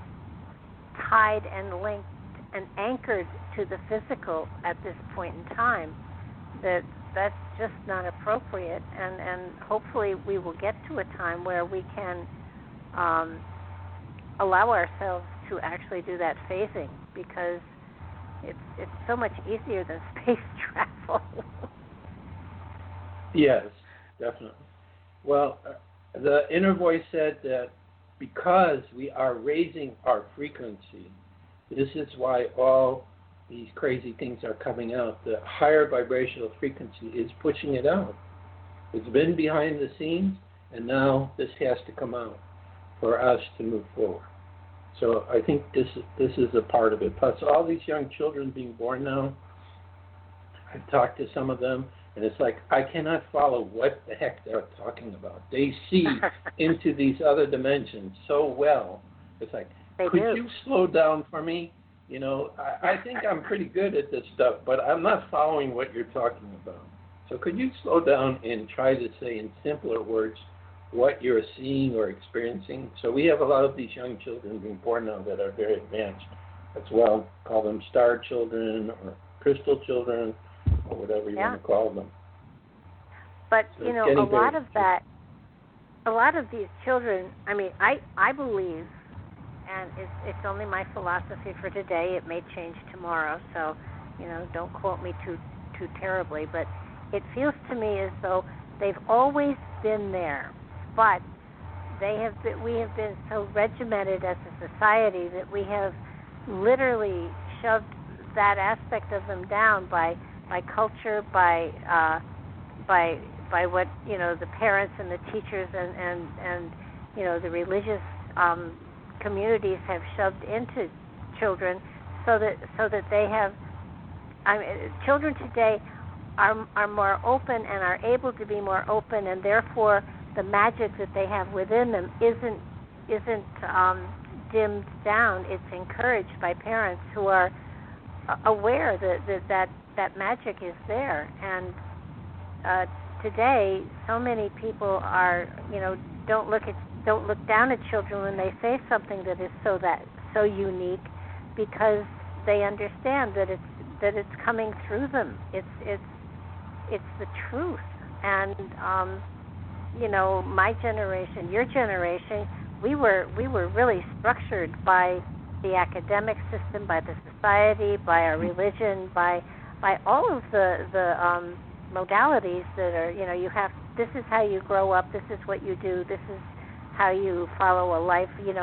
tied and linked and anchored to the physical at this point in time that that's just not appropriate. And hopefully we will get to a time where we can allow ourselves to actually do that phasing, because it's so much easier than space travel. Yes, definitely. Well, the inner voice said that because we are raising our frequency, this is why all these crazy things are coming out. The higher vibrational frequency is pushing it out. It's been behind the scenes, and now this has to come out for us to move forward. So I think this is a part of it. Plus, all these young children being born now, I've talked to some of them, and it's like, I cannot follow what the heck they're talking about. They see into these other dimensions so well. It's like, could you slow down for me? I think I'm pretty good at this stuff, but I'm not following what you're talking about. So could you slow down and try to say in simpler words what you're seeing or experiencing? So we have a lot of these young children being born now that are very advanced as well. Call them star children or crystal children or whatever you want to call them. But, so a lot of these children, I believe, and it's only my philosophy for today, it may change tomorrow, so, don't quote me too terribly, but it feels to me as though they've always been there, but we have been so regimented as a society that we have literally shoved that aspect of them down by culture, by what the parents and the teachers and the religious communities have shoved into children, so that they have. Children today are more open and are able to be more open, and therefore the magic that they have within them isn't dimmed down. It's encouraged by parents who are aware that magic is there. And today, so many people are don't look down at children when they say something that is so unique, because they understand that it's coming through them. It's the truth. And my generation, your generation, we were really structured by the academic system, by the society, by our religion, by all of the modalities that are, you have, this is how you grow up, this is what you do, this is how you follow a life, you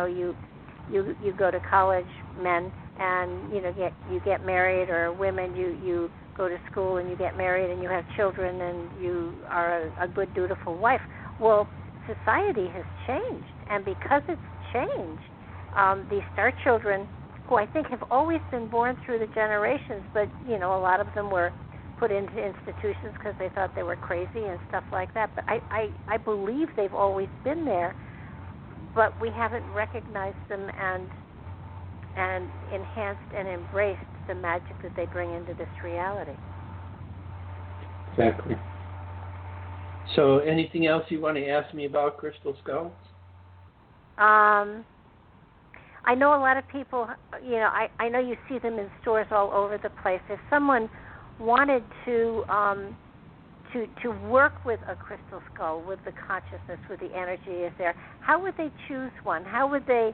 go to college, men, and you get married, or women, you go to school and you get married and you have children and you are a good, dutiful wife. Well, society has changed, And because it's changed, these star children, who I think have always been born through the generations, but, you know, a lot of them were put into institutions because they thought they were crazy and stuff like that. But I believe they've always been there, but we haven't recognized them and enhanced and embraced the magic that they bring into this reality. Exactly. So anything else you want to ask me about crystal skulls? I know a lot of people, you know, I know you see them in stores all over the place. If someone wanted to work with a crystal skull, with the consciousness, with the energy is there, how would they choose one? How would they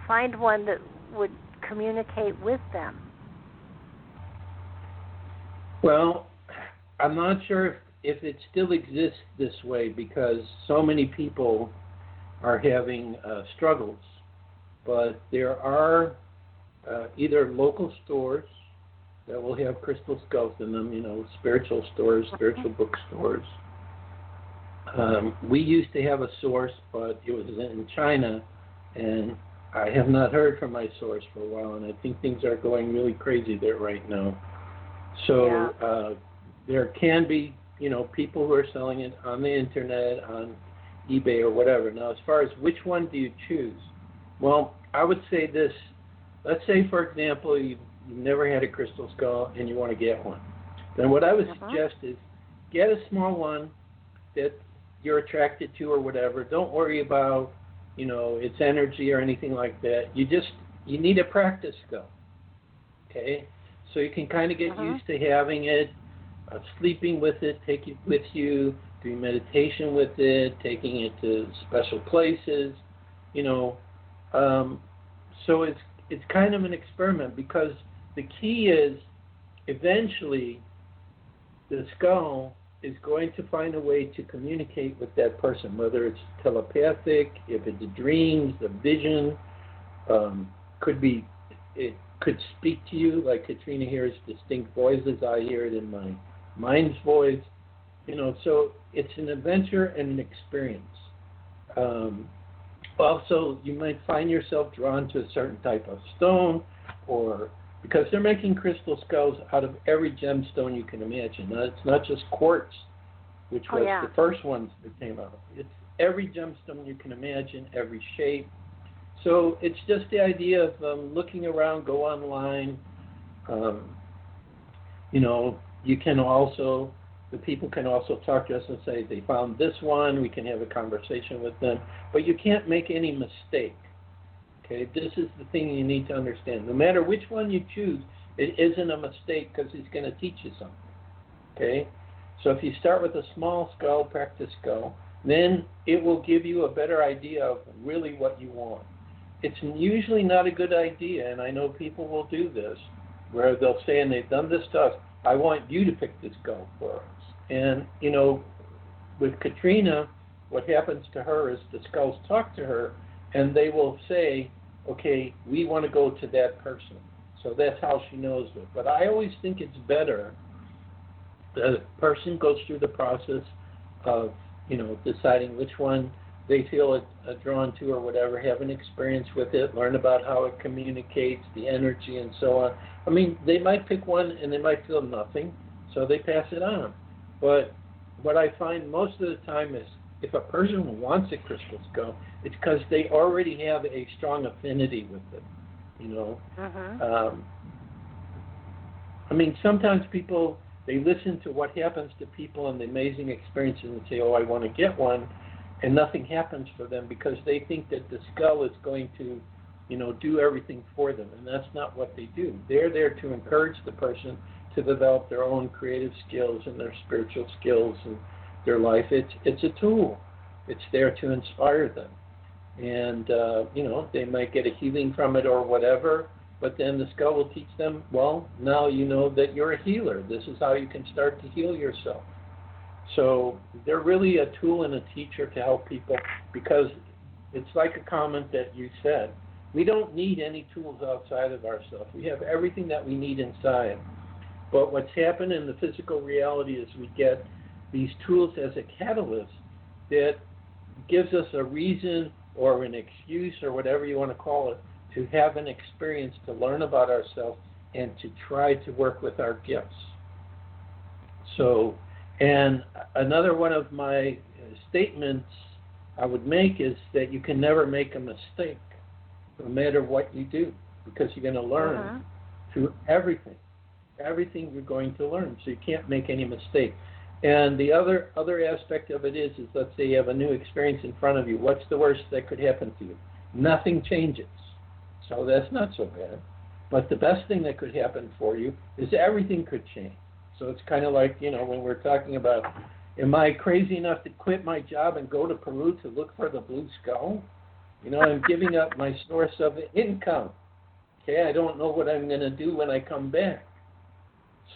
find one that would communicate with them? Well, I'm not sure if it still exists this way because so many people are having struggles. But there are either local stores that will have crystal skulls in them, you know, spiritual stores, spiritual bookstores. We used to have a source, but it was in China, and I have not heard from my source for a while, and I think things are going really crazy there right now. So there can be, you know, people who are selling it on the internet, on eBay or whatever. Now, as far as which one do you choose? Well, I would say this. Let's say, for example, you've never had a crystal skull and you want to get one. Then what I would suggest is get a small one that you're attracted to or whatever. Don't worry about, you know, its energy or anything like that. You need a practice skull, okay? So you can kind of get used to having it, sleeping with it, take it with you, doing meditation with it, taking it to special places, you know. So it's kind of an experiment because the key is eventually the skull is going to find a way to communicate with that person, whether it's telepathic, if it's dreams, a vision, it could speak to you, like Katrina hears distinct voices, I hear it in my mind's voice, you know, so it's an adventure and an experience. Also, you might find yourself drawn to a certain type of stone, or because they're making crystal skulls out of every gemstone you can imagine. Now, it's not just quartz, which was the first ones that came out. It's every gemstone you can imagine, every shape. So it's just the idea of looking around, go online. You know, you can also, the people can also talk to us and say they found this one. We can have a conversation with them. But you can't make any mistake. Okay, this is the thing you need to understand. No matter which one you choose, it isn't a mistake because it's going to teach you something. Okay, so if you start with a small skull, practice skull, then it will give you a better idea of really what you want. It's usually not a good idea, and I know people will do this, where they'll say, and they've done this to us, I want you to pick this skull for us. And, you know, with Katrina, what happens to her is the skulls talk to her, and they will say, okay, we want to go to that person. So that's how she knows it. But I always think it's better the person goes through the process of, you know, deciding which one they feel drawn to or whatever, have an experience with it, learn about how it communicates, the energy, and so on. I mean, they might pick one and they might feel nothing, so they pass it on. But what I find most of the time is if a person wants a crystal skull, it's because they already have a strong affinity with it, you know. I mean, sometimes people, they listen to what happens to people and the amazing experiences and say, oh, I want to get one, and nothing happens for them because they think that the skull is going to, you know, do everything for them, and that's not what they do. They're there to encourage the person to develop their own creative skills and their spiritual skills and their life. It's a tool. It's there to inspire them. And, you know, they might get a healing from it or whatever, but then the skull will teach them, well, now you know that you're a healer. This is how you can start to heal yourself. So they're really a tool and a teacher to help people because it's like a comment that you said. We don't need any tools outside of ourselves. We have everything that we need inside. But what's happened in the physical reality is we get these tools as a catalyst that gives us a reason or an excuse or whatever you want to call it to have an experience, to learn about ourselves, and to try to work with our gifts. So, and another one of my statements I would make is that you can never make a mistake, no matter what you do, because you're going to learn through everything you're going to learn. So you can't make any mistake. And the other aspect of it is let's say you have a new experience in front of you. What's the worst that could happen to you? Nothing changes. So that's not so bad. But the best thing that could happen for you is everything could change. So it's kind of like, when we're talking about, am I crazy enough to quit my job and go to Peru to look for the blue skull? I'm giving up my source of income. Okay, I don't know what I'm going to do when I come back.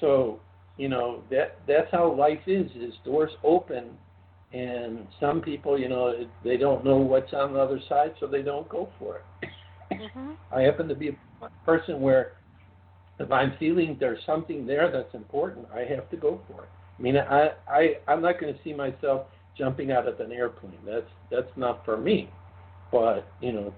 So, that's how life is doors open, and some people, they don't know what's on the other side, so they don't go for it. I happen to be a person where if I'm feeling there's something there that's important, I have to go for it. I mean, I'm not going to see myself jumping out of an airplane. That's not for me. But,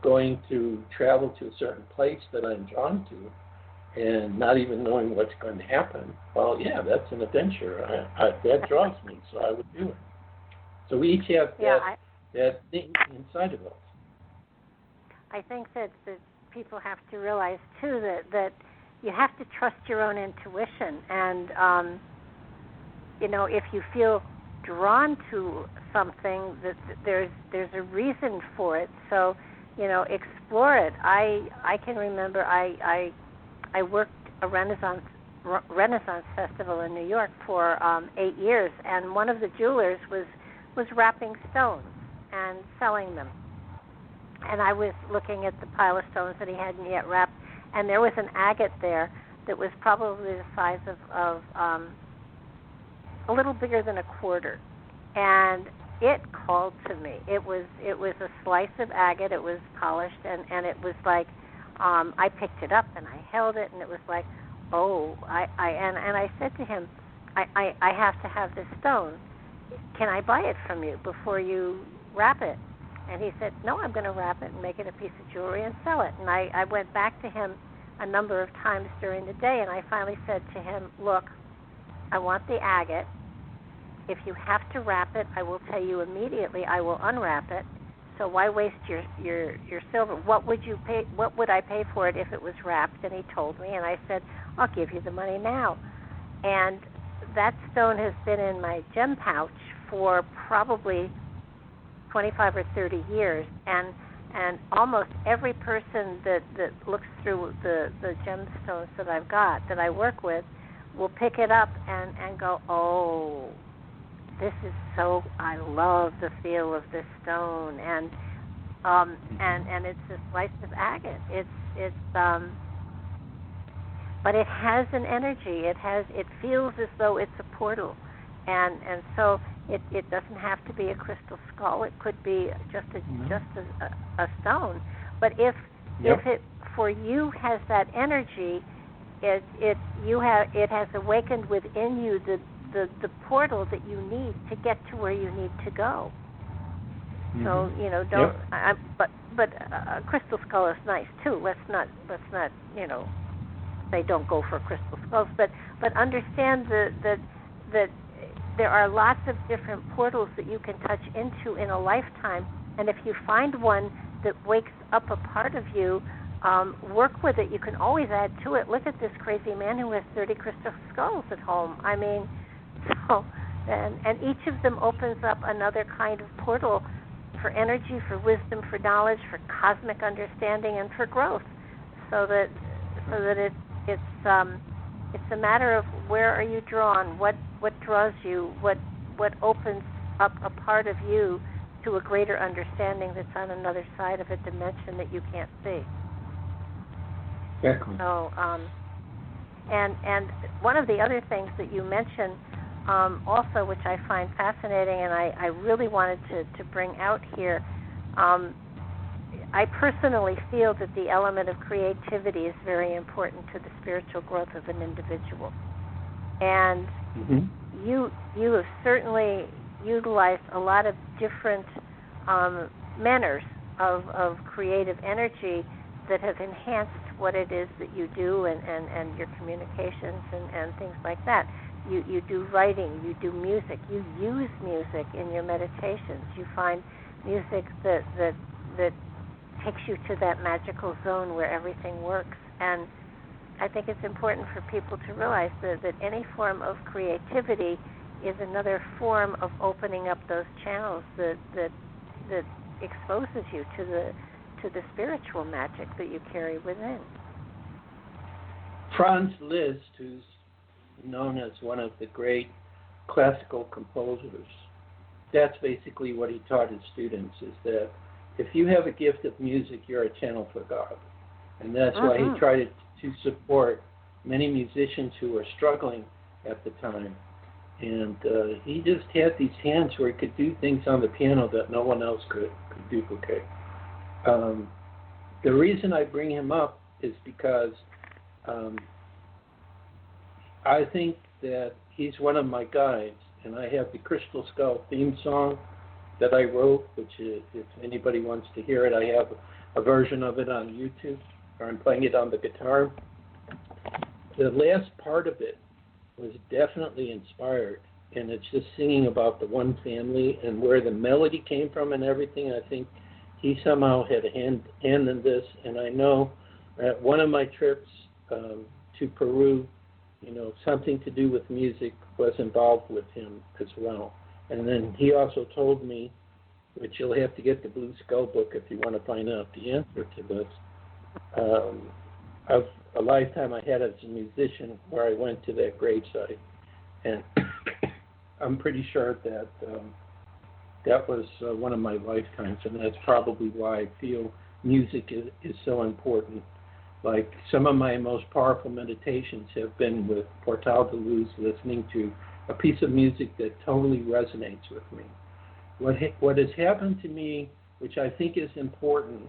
going to travel to a certain place that I'm drawn to and not even knowing what's going to happen, well, yeah, that's an adventure. That draws me, so I would do it. So we each have that thing inside of us. I think that people have to realize, too, that you have to trust your own intuition. And, if you feel drawn to something, that there's a reason for it. So, explore it. I can remember I worked a Renaissance Festival in New York for 8 years, and one of the jewelers was wrapping stones and selling them. And I was looking at the pile of stones that he hadn't yet wrapped, and there was an agate there that was probably the size of a little bigger than a quarter, and it called to me. It was a slice of agate. It was polished, and it was like I picked it up and I held it, and it was like, and I said to him, I have to have this stone. Can I buy it from you before you wrap it? And he said, no, I'm going to wrap it and make it a piece of jewelry and sell it. And I went back to him a number of times during the day, and I finally said to him, look, I want the agate. If you have to wrap it, I will tell you immediately. I will unwrap it. So why waste your silver? What would you pay? What would I pay for it if it was wrapped? And he told me, and I said, I'll give you the money now. And that stone has been in my gem pouch for probably 25 or 30 years, and almost every person that looks through the gemstones that I've got, that I work with, will pick it up and go, oh, this is so, I love the feel of this stone, and it's a slice of agate. It's but it has an energy. It feels as though it's a portal, and so it doesn't have to be a crystal skull. It could be just a stone. But if it for you has that energy, it has awakened within you the portal that you need to get to where you need to go. So don't. But a crystal skull is nice too. Let's not say don't go for crystal skulls. But understand that there are lots of different portals that you can touch into in a lifetime, and if you find one that wakes up a part of you, work with it. You can always add to it. Look at this crazy man who has 30 crystal skulls at home. I mean, and each of them opens up another kind of portal for energy, for wisdom, for knowledge, for cosmic understanding, and for growth. So that it's a matter of where are you drawn, what draws you, what opens up a part of you to a greater understanding that's on another side of a dimension that you can't see. Exactly. So, and one of the other things that you mentioned also, which I find fascinating, and I really wanted to bring out here, I personally feel that the element of creativity is very important to the spiritual growth of an individual. And you have certainly utilized a lot of different manners of creative energy that have enhanced what it is that you do and your communications and things like that. You do writing, you do music, you use music in your meditations. You find music that takes you to that magical zone where everything works. And I think it's important for people to realize that any form of creativity is another form of opening up those channels that exposes you to the spiritual magic that you carry within. Franz Liszt, who's known as one of the great classical composers, that's basically what he taught his students, is that if you have a gift of music, you're a channel for God. And that's why he tried to support many musicians who were struggling at the time. And he just had these hands where he could do things on the piano that no one else could duplicate. The reason I bring him up is because I think that he's one of my guides, and I have the Crystal Skull theme song that I wrote, which is, if anybody wants to hear it, I have a version of it on YouTube, or I'm playing it on the guitar. The last part of it was definitely inspired, and it's just singing about the one family and where the melody came from and everything. I think he somehow had a hand in this, and I know at one of my trips to Peru, something to do with music was involved with him as well. And then he also told me, which you'll have to get the Blue Skull book if you want to find out the answer to this, of a lifetime I had as a musician where I went to that gravesite. And I'm pretty sure that that was one of my lifetimes, and that's probably why I feel music is so important. Like, some of my most powerful meditations have been with Portal de Luz, listening to a piece of music that totally resonates with me. What has happened to me, which I think is important,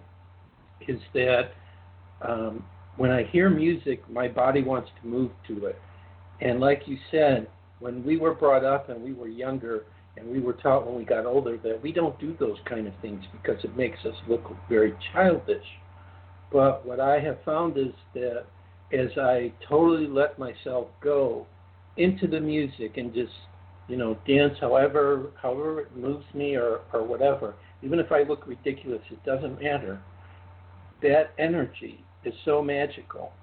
is that when I hear music, my body wants to move to it. And like you said, when we were brought up and we were younger, and we were taught when we got older that we don't do those kind of things because it makes us look very childish. But what I have found is that as I totally let myself go into the music and just, dance however it moves me or whatever, even if I look ridiculous, it doesn't matter. That energy is so magical.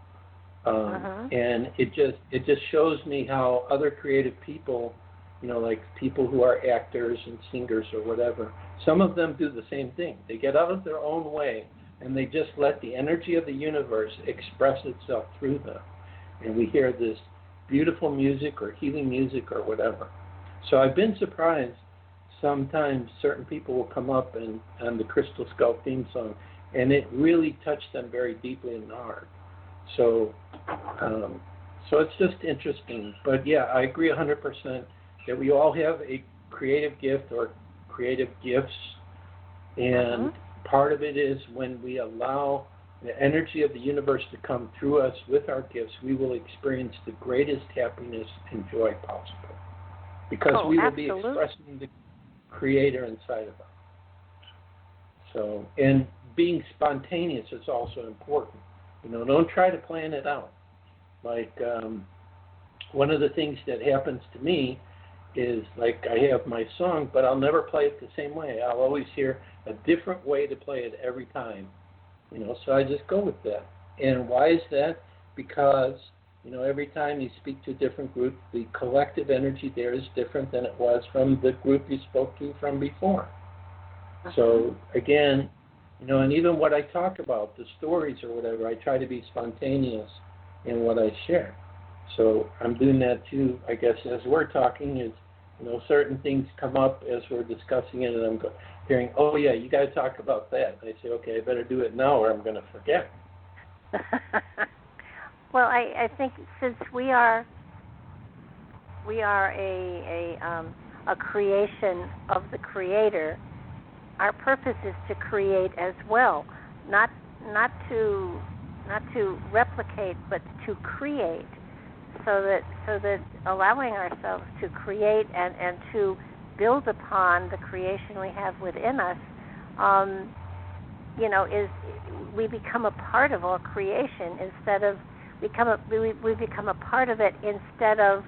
And it just shows me how other creative people, like people who are actors and singers or whatever, some of them do the same thing. They get out of their own way and they just let the energy of the universe express itself through them. And we hear this beautiful music or healing music or whatever. So I've been surprised sometimes certain people will come up and the Crystal Skull theme song, and it really touched them very deeply in the heart. So it's just interesting. But yeah, I agree 100% that we all have a creative gift or creative gifts, and part of it is when we allow the energy of the universe to come through us with our gifts, we will experience the greatest happiness and joy possible, because we will be expressing the creator inside of us. So, and being spontaneous is also important. Don't try to plan it out. Like, one of the things that happens to me is, like, I have my song, but I'll never play it the same way. I'll always hear a different way to play it every time. So I just go with that. And why is that? Because, every time you speak to a different group, the collective energy there is different than it was from the group you spoke to from before. So, again, and even what I talk about, the stories or whatever, I try to be spontaneous in what I share. So I'm doing that too, I guess, as we're talking, is, certain things come up as we're discussing it, and I'm hearing, oh yeah, you got to talk about that. And I say, okay, I better do it now or I'm going to forget. Well, I think since we are a creation of the Creator, our purpose is to create as well, not to replicate, but to create, so that allowing ourselves to create and to build upon the creation we have within us is we become a part of all creation instead of we become a part of it instead of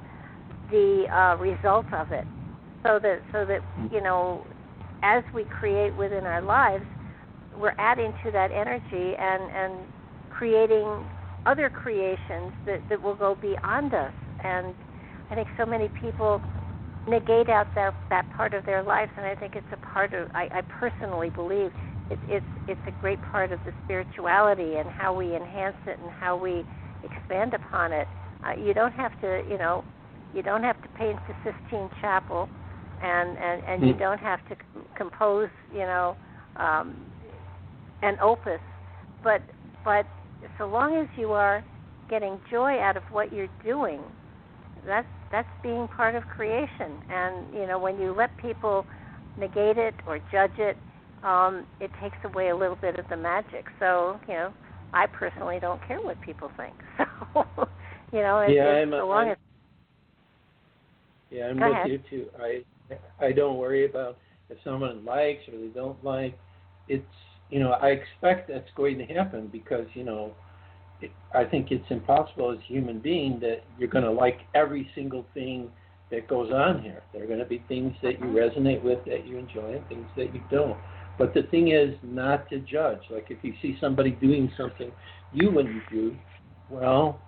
the result of it. So that as we create within our lives, we're adding to that energy and creating other creations that will go beyond us. And I think so many people negate out that part of their lives, and I think it's a part of. I personally believe it's a great part of the spirituality and how we enhance it and how we expand upon it. You don't have to, you don't have to paint the Sistine Chapel, and you don't have to compose, an opus, but so long as you are getting joy out of what you're doing, that's being part of creation. And when you let people negate it or judge it, it takes away a little bit of the magic. So I personally don't care what people think. So I'm with you too. I don't worry about if someone likes or they don't like. It's I expect that's going to happen because I think it's impossible as a human being that you're going to like every single thing that goes on here. There are going to be things that you resonate with, that you enjoy, and things that you don't. But the thing is not to judge. Like if you see somebody doing something you wouldn't do, well,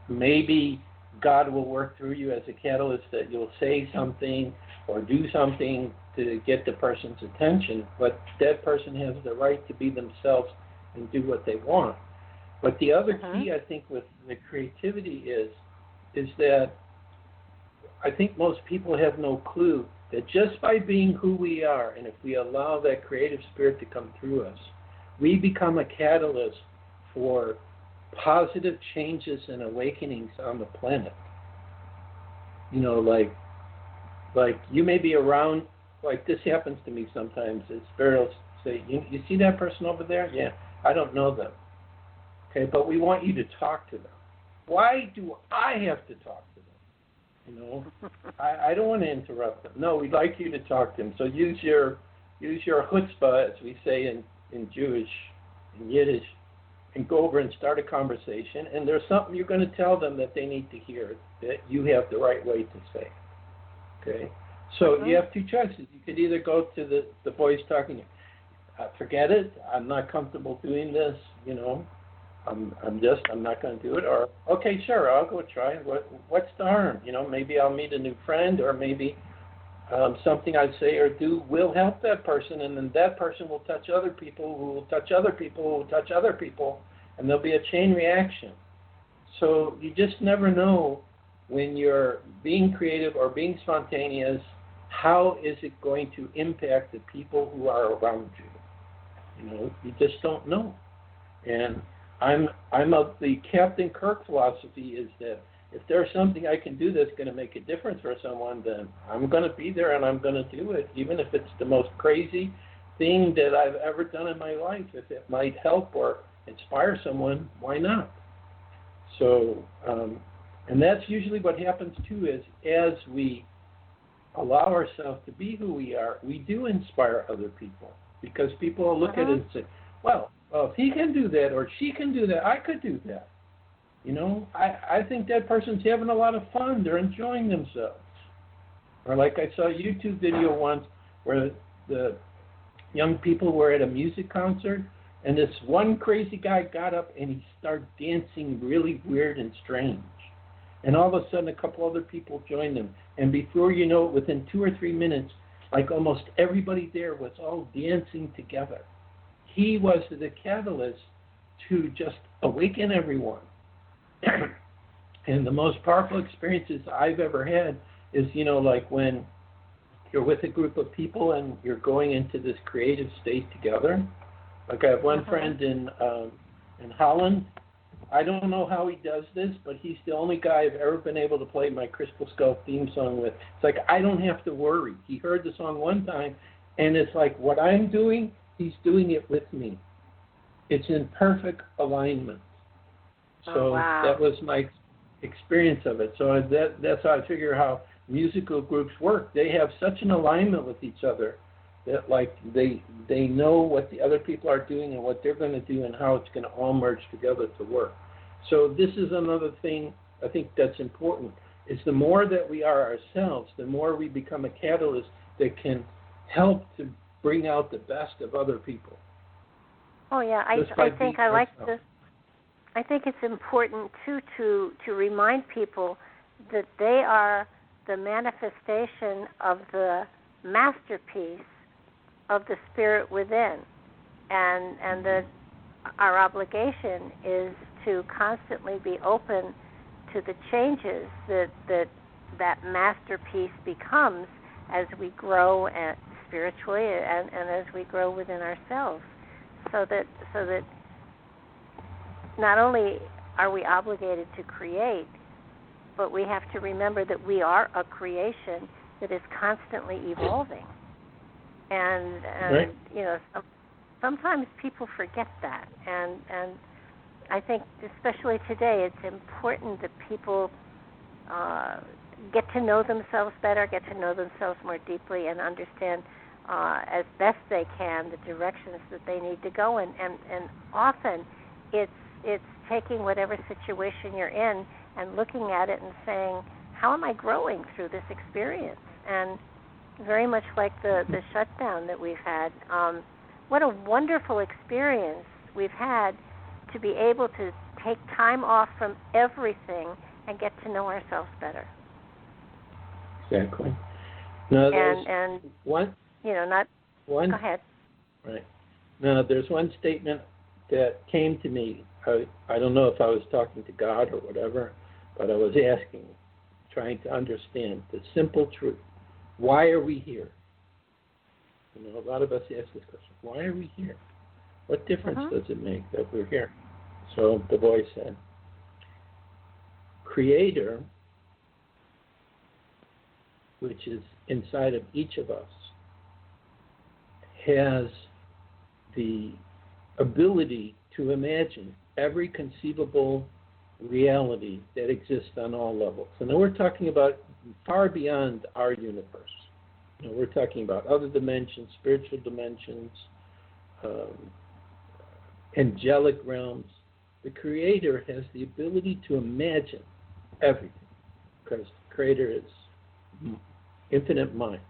maybe God will work through you as a catalyst that you'll say something or do something to get the person's attention, but that person has the right to be themselves and do what they want. But the other key, I think, with the creativity is that I think most people have no clue that just by being who we are, and if we allow that creative spirit to come through us, we become a catalyst for positive changes and awakenings on the planet. Like you may be around, like this happens to me sometimes. It's Beryl say, you see that person over there? Yeah, I don't know them. Okay, but we want you to talk to them. Why do I have to talk to them? I don't want to interrupt them. No, we'd like you to talk to them. So use your chutzpah, as we say in Jewish, in Yiddish, and go over and start a conversation. And there's something you're going to tell them that they need to hear, that you have the right way to say. Okay? So you have two choices. You could either go to the voice talking, forget it, I'm not comfortable doing this, I'm not going to do it. Or, okay, sure, I'll go try it. What's the harm? Maybe I'll meet a new friend, or maybe something I say or do will help that person, and then that person will touch other people who will touch other people who will touch other people, and there'll be a chain reaction. So you just never know when you're being creative or being spontaneous, how is it going to impact the people who are around you? You just don't know. And I'm of the Captain Kirk philosophy is that if there's something I can do that's going to make a difference for someone, then I'm going to be there and I'm going to do it, even if it's the most crazy thing that I've ever done in my life. If it might help or inspire someone, why not? So, and that's usually what happens too, is as we allow ourselves to be who we are, we do inspire other people, because people will look at it and say, well, if he can do that or she can do that, I could do that. I think that person's having a lot of fun. They're enjoying themselves. Or like I saw a YouTube video once where the young people were at a music concert, and this one crazy guy got up and he started dancing really weird and strange. And all of a sudden, a couple other people joined him. And before you know it, within 2 or 3 minutes, like almost everybody there was all dancing together. He was the catalyst to just awaken everyone. And the most powerful experiences I've ever had is, like when you're with a group of people and you're going into this creative state together. Like I have one friend in Holland. I don't know how he does this, but he's the only guy I've ever been able to play my Crystal Skull theme song with. It's like I don't have to worry. He heard the song one time, and it's like what I'm doing, he's doing it with me. It's in perfect alignment. So that was my experience of it. So that's how I figure how musical groups work. They have such an alignment with each other that like they know what the other people are doing and what they're going to do and how it's going to all merge together to work. So this is another thing I think that's important, is the more that we are ourselves, the more we become a catalyst that can help to bring out the best of other people. Oh yeah, I think I like this. I think it's important too to remind people that they are the manifestation of the masterpiece of the spirit within, and that our obligation is to constantly be open to the changes that masterpiece becomes as we grow spiritually and as we grow within ourselves, so that not only are we obligated to create, but we have to remember that we are a creation that is constantly evolving. And right. You know, sometimes people forget that, and I think especially today it's important that people get to know themselves better, get to know themselves more deeply, and understand as best they can the directions that they need to go in. And often it's taking whatever situation you're in and looking at it and saying, how am I growing through this experience? And very much like the shutdown that we've had, what a wonderful experience we've had to be able to take time off from everything and get to know ourselves better. Exactly. No, and one. You know, not. One. Go ahead. Right. Now, there's one statement that came to me. I don't know if I was talking to God or whatever, but I was asking, trying to understand the simple truth. Why are we here? You know, a lot of us ask this question. Why are we here? What difference does it make that we're here? So the voice said, Creator, which is inside of each of us, has the ability to imagine every conceivable reality that exists on all levels. And now we're talking about far beyond our universe. You know, we're talking about other dimensions, spiritual dimensions, angelic realms. The Creator has the ability to imagine everything, because the Creator is infinite mind.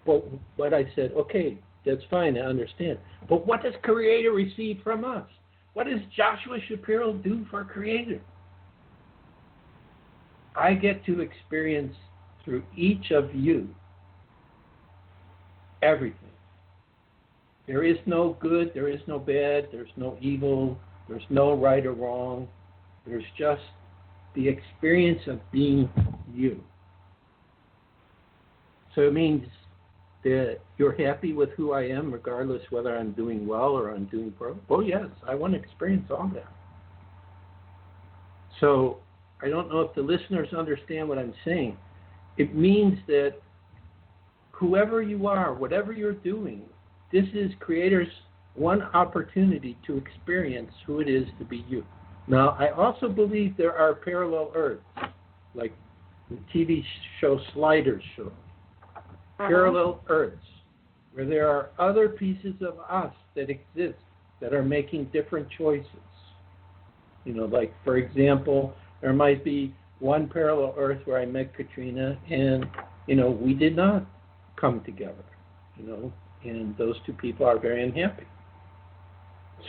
But I said, okay, that's fine, I understand. But what does Creator receive from us? What does Joshua Shapiro do for Creator? I get to experience through each of you everything. There is no good, there is no bad, there's no evil, there's no right or wrong. There's just the experience of being you. So it means that you're happy with who I am, regardless whether I'm doing well or I'm doing poorly. Oh, yes, I want to experience all that. So I don't know if the listeners understand what I'm saying. It means that whoever you are, whatever you're doing, this is Creator's one opportunity to experience who it is to be you. Now, I also believe there are parallel Earths, like the TV show Sliders show. Parallel Earths, where there are other pieces of us that exist that are making different choices. You know, like, for example, there might be one parallel Earth where I met Katrina and, you know, we did not come together, you know, and those two people are very unhappy.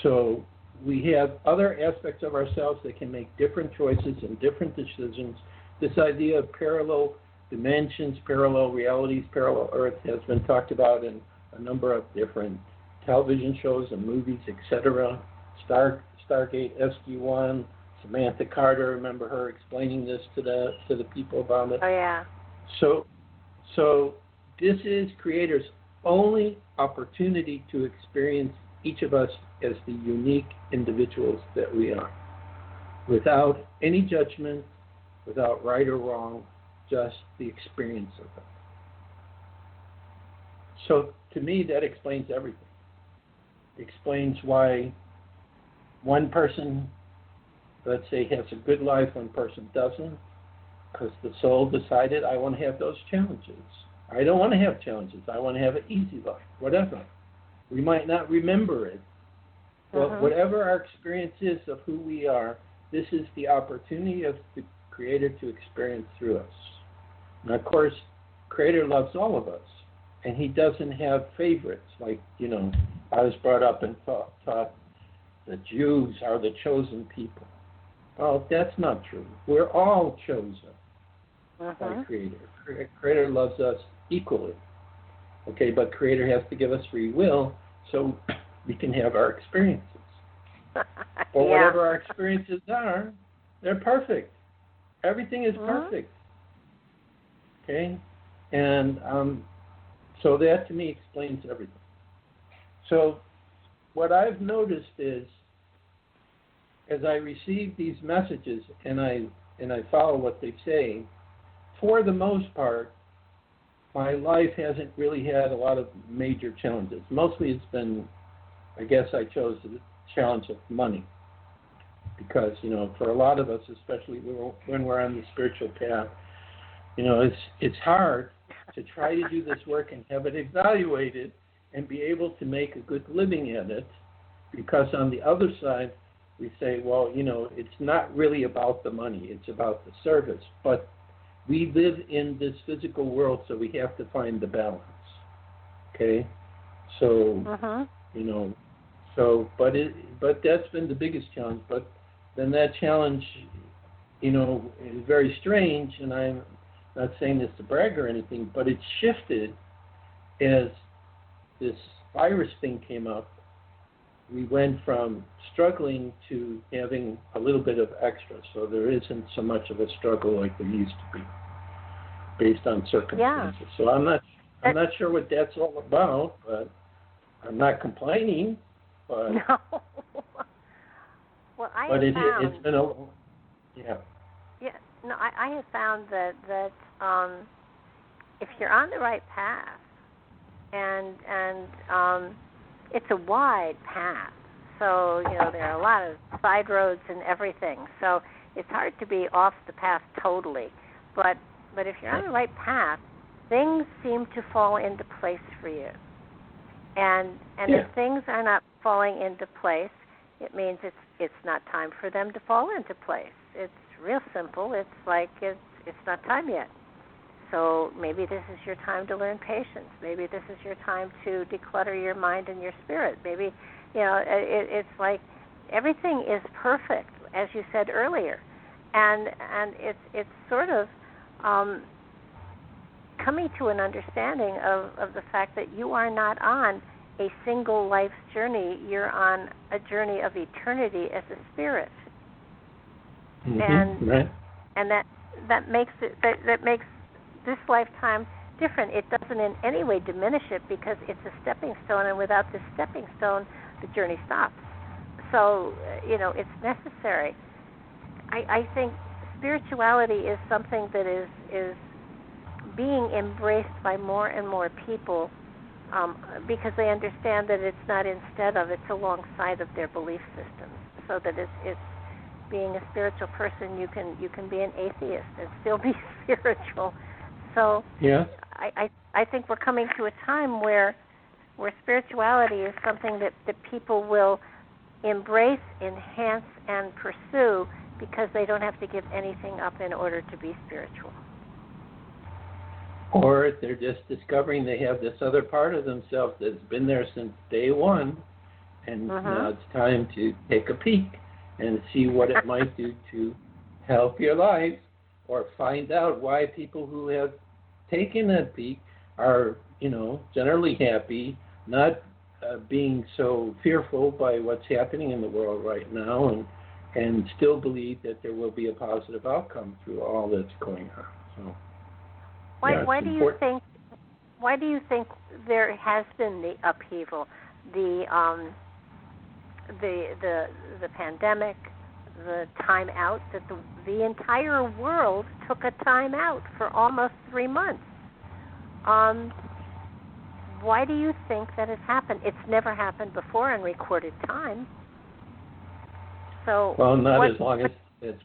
So we have other aspects of ourselves that can make different choices and different decisions. This idea of parallel dimensions, parallel realities, parallel Earth has been talked about in a number of different television shows and movies, etc. Stargate SG-1, Samantha Carter, remember her explaining this to the people about it? Oh, yeah. So this is Creator's only opportunity to experience each of us as the unique individuals that we are, without any judgment, without right or wrong, just the experience of it. So to me, that explains everything. It explains why one person, let's say, has a good life, one person doesn't, because the soul decided, I want to have those challenges. I don't want to have challenges. I want to have an easy life, whatever. We might not remember it, but whatever our experience is of who we are, this is the opportunity of the Creator to experience through us. And of course, Creator loves all of us, and He doesn't have favorites. Like, I was brought up and taught the Jews are the chosen people. Well, that's not true. We're all chosen by Creator. Creator loves us equally. Okay, but Creator has to give us free will so we can have our experiences. Or whatever our experiences are, they're perfect. Everything is perfect. Okay? And so that to me explains everything. So what I've noticed is, as I receive these messages and I follow what they say, for the most part, my life hasn't really had a lot of major challenges. Mostly it's been, I guess I chose the challenge of money. Because, for a lot of us, especially when we're on the spiritual path, it's hard to try to do this work and have it evaluated and be able to make a good living at it. Because on the other side, we say, well, it's not really about the money. It's about the service. But we live in this physical world, so we have to find the balance. Okay? So, but that's been the biggest challenge. But then that challenge, is very strange, and I'm not saying this to brag or anything, but it shifted as this virus thing came up. We went from struggling to having a little bit of extra, so there isn't so much of a struggle like there used to be, based on circumstances. Yeah. So I'm not sure what that's all about, but I'm not complaining. But no. Well, it's been a Yeah. No, I have found that if you're on the right path, and it's a wide path, so there are a lot of side roads and everything, so it's hard to be off the path totally. But if you're on the right path, things seem to fall into place for you. And if things are not falling into place, it means it's not time for them to fall into place. It's real simple. It's like it's not time yet. So maybe this is your time to learn patience. Maybe this is your time to declutter your mind and your spirit. Maybe, it's like everything is perfect, as you said earlier. And it's sort of coming to an understanding of the fact that you are not on a single life's journey. You're on a journey of eternity as a spirit. And that makes this lifetime different. It doesn't in any way diminish it, because it's a stepping stone, and without this stepping stone, the journey stops. So, it's necessary. I think spirituality is something that is being embraced by more and more people, because they understand that it's not instead of, it's alongside of their belief systems. So that it's being a spiritual person, you can be an atheist and still be spiritual. So I think we're coming to a time where spirituality is something that people will embrace, enhance, and pursue, because they don't have to give anything up in order to be spiritual. Or they're just discovering they have this other part of themselves that's been there since day one, and now it's time to take a peek and see what it might do to help your life, or find out why people who have taken that peek are, generally happy, not being so fearful by what's happening in the world right now, and still believe that there will be a positive outcome through all that's going on. So, why do you think there has been the upheaval, the pandemic, the time out, that the entire world took a time out for almost 3 months? Why do you think that has happened? It's never happened before in recorded time. So not as long as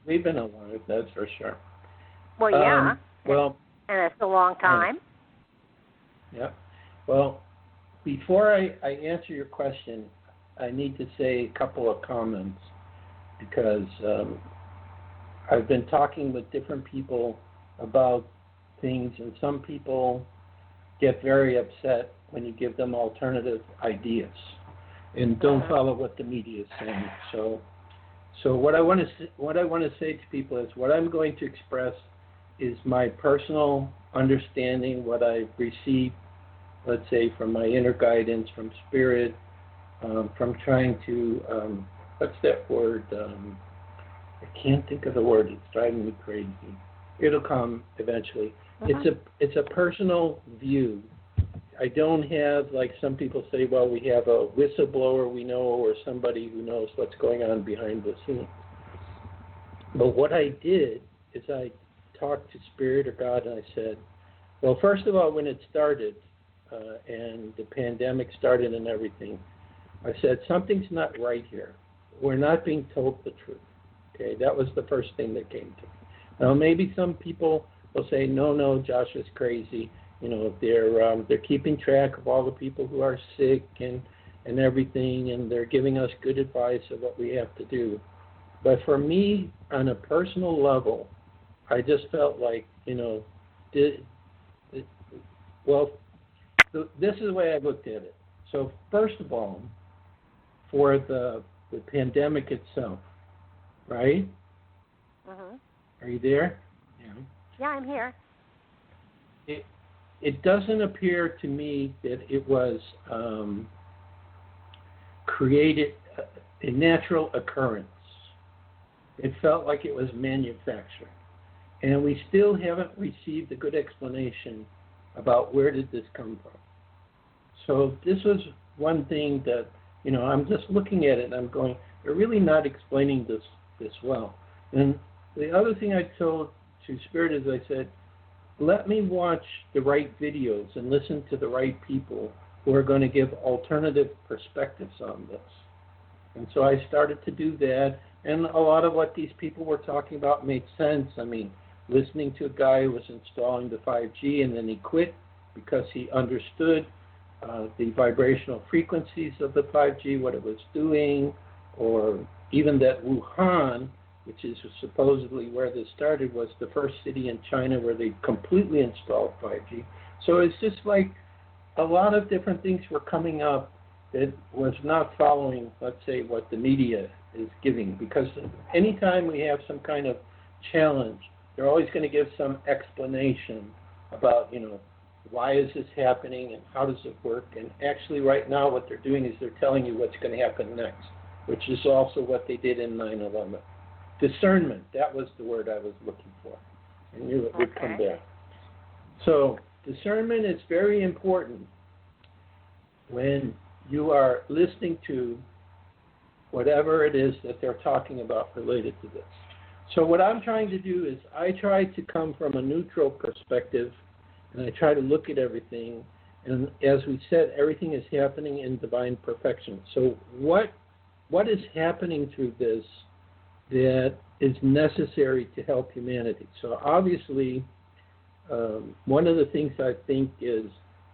we've been alive, that's for sure. Well, yeah. And it's a long time. Yeah. Well, before I answer your question, I need to say a couple of comments because I've been talking with different people about things, and some people get very upset when you give them alternative ideas and don't follow what the media is saying. So what I want to say to people is what I'm going to express is my personal understanding, what I've received, let's say, from my inner guidance, from spirit, from trying to, what's that word? I can't think of the word. It's driving me crazy. It'll come eventually. It's a personal view. I don't have, like some people say, well, we have a whistleblower we know or somebody who knows what's going on behind the scenes. But what I did is I talked to Spirit or God, and I said, well, first of all, when it started and the pandemic started and everything, I said, something's not right here. We're not being told the truth. Okay, that was the first thing that came to me. Now, maybe some people will say, no, Joshua's crazy. You know, they're keeping track of all the people who are sick and everything, and they're giving us good advice of what we have to do. But for me, on a personal level, I just felt like, you know, this is the way I looked at it. So first of all, for the pandemic itself, right? Mm-hmm. Are you there? Yeah, I'm here. It doesn't appear to me that it was created a natural occurrence. It felt like it was manufactured. And we still haven't received a good explanation about where did this come from. So this was one thing that, you know, I'm just looking at it and I'm going, they're really not explaining this well. And the other thing I told to Spirit is I said, let me watch the right videos and listen to the right people who are going to give alternative perspectives on this. And so I started to do that, and a lot of what these people were talking about made sense. I mean, listening to a guy who was installing the 5G and then he quit because he understood the vibrational frequencies of the 5G, what it was doing, or even that Wuhan, which is supposedly where this started, was the first city in China where they completely installed 5G. So it's just like a lot of different things were coming up that was not following, let's say, what the media is giving. Because anytime we have some kind of challenge, they're always going to give some explanation about, you know, why is this happening and how does it work. And actually right now what they're doing is they're telling you what's going to happen next, which is also what they did in 9/11. Discernment, that was the word I was looking for. I knew it would come back. So discernment is very important when you are listening to whatever it is that they're talking about related to this. So what I'm trying to do is I try to come from a neutral perspective, and I try to look at everything. And as we said, everything is happening in divine perfection. So what is happening through this that is necessary to help humanity? So obviously, one of the things I think is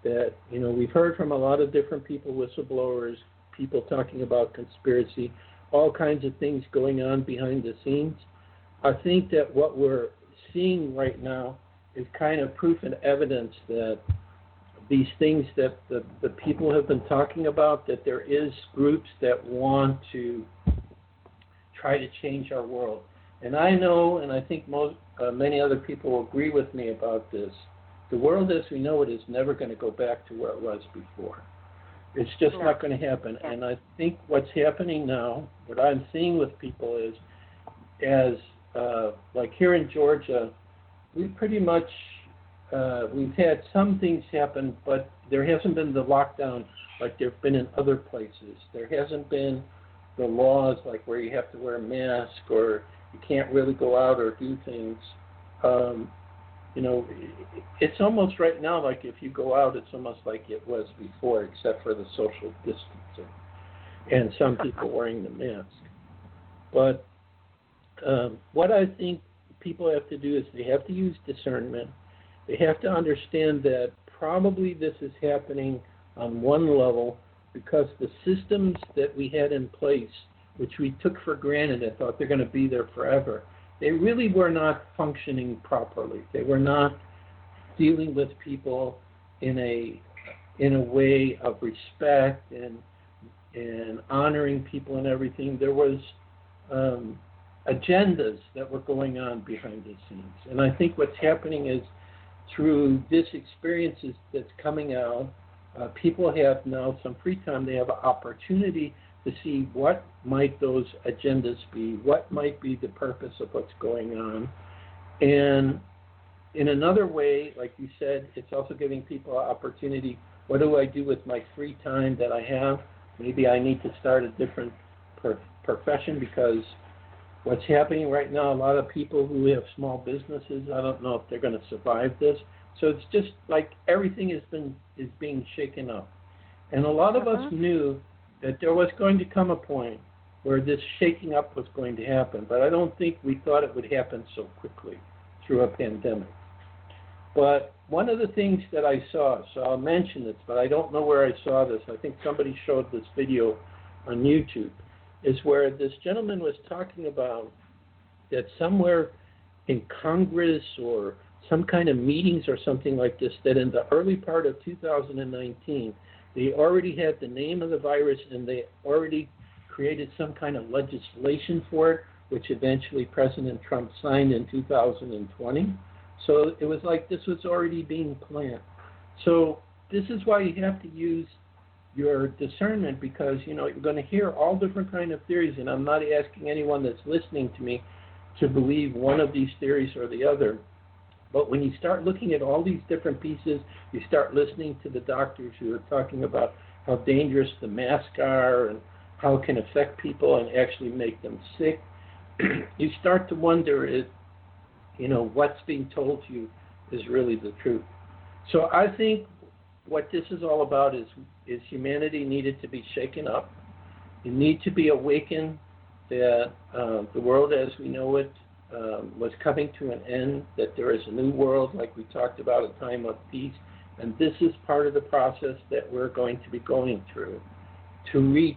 that, you know, we've heard from a lot of different people, whistleblowers, people talking about conspiracy, all kinds of things going on behind the scenes. I think that what we're seeing right now is kind of proof and evidence that these things that the people have been talking about, that there is groups that want to try to change our world. And I know, and I think many other people will agree with me about this, the world as we know it is never going to go back to where it was before. It's just not going to happen. Yeah. And I think what's happening now, what I'm seeing with people is, as like here in Georgia, we pretty much, we've had some things happen, but there hasn't been the lockdown like there have been in other places. There hasn't been the laws like where you have to wear a mask or you can't really go out or do things. You know, it's almost right now like if you go out, it's almost like it was before, except for the social distancing and some people wearing the mask. But what I think people have to do is they have to use discernment. They have to understand that probably this is happening on one level because the systems that we had in place, which we took for granted and thought they're going to be there forever, they really were not functioning properly. They were not dealing with people in a way of respect and honoring people and everything. There was agendas that were going on behind the scenes. And I think what's happening is through this experience that's coming out, people have now some free time. They have an opportunity to see what might those agendas be, what might be the purpose of what's going on. And in another way, like you said, it's also giving people an opportunity. What do I do with my free time that I have? Maybe I need to start a different profession, because what's happening right now, a lot of people who have small businesses, I don't know if they're going to survive this. So it's just like everything is being shaken up. And a lot of us knew that there was going to come a point where this shaking up was going to happen, but I don't think we thought it would happen so quickly through a pandemic. But one of the things that I saw, so I'll mention this, but I don't know where I saw this. I think somebody showed this video on YouTube, is where this gentleman was talking about that somewhere in Congress or some kind of meetings or something like this, that in the early part of 2019, they already had the name of the virus and they already created some kind of legislation for it, which eventually President Trump signed in 2020. So it was like this was already being planned. So this is why you have to use your discernment, because you're going to hear all different kind of theories, and I'm not asking anyone that's listening to me to believe one of these theories or the other. But when you start looking at all these different pieces, you start listening to the doctors who are talking about how dangerous the masks are and how it can affect people and actually make them sick, you start to wonder if, what's being told to you is really the truth. So I think what this is all about is humanity needed to be shaken up. You need to be awakened that the world as we know it was coming to an end, that there is a new world, like we talked about, a time of peace, and this is part of the process that we're going to be going through to reach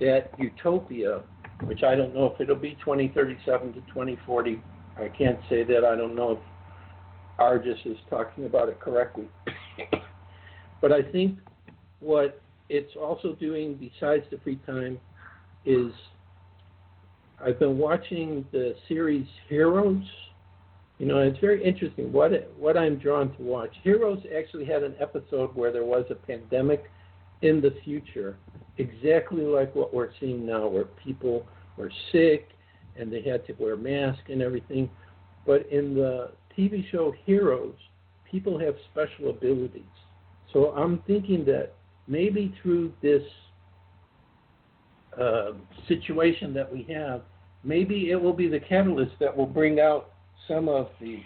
that utopia, which I don't know if it'll be 2037 to 2040. I can't say that. I don't know if Argus is talking about it correctly. But I think what it's also doing besides the free time is I've been watching the series Heroes. It's very interesting what I'm drawn to watch. Heroes actually had an episode where there was a pandemic in the future, exactly like what we're seeing now, where people were sick and they had to wear masks and everything. But in the TV show Heroes, people have special abilities. So I'm thinking that maybe through this situation that we have, maybe it will be the catalyst that will bring out some of the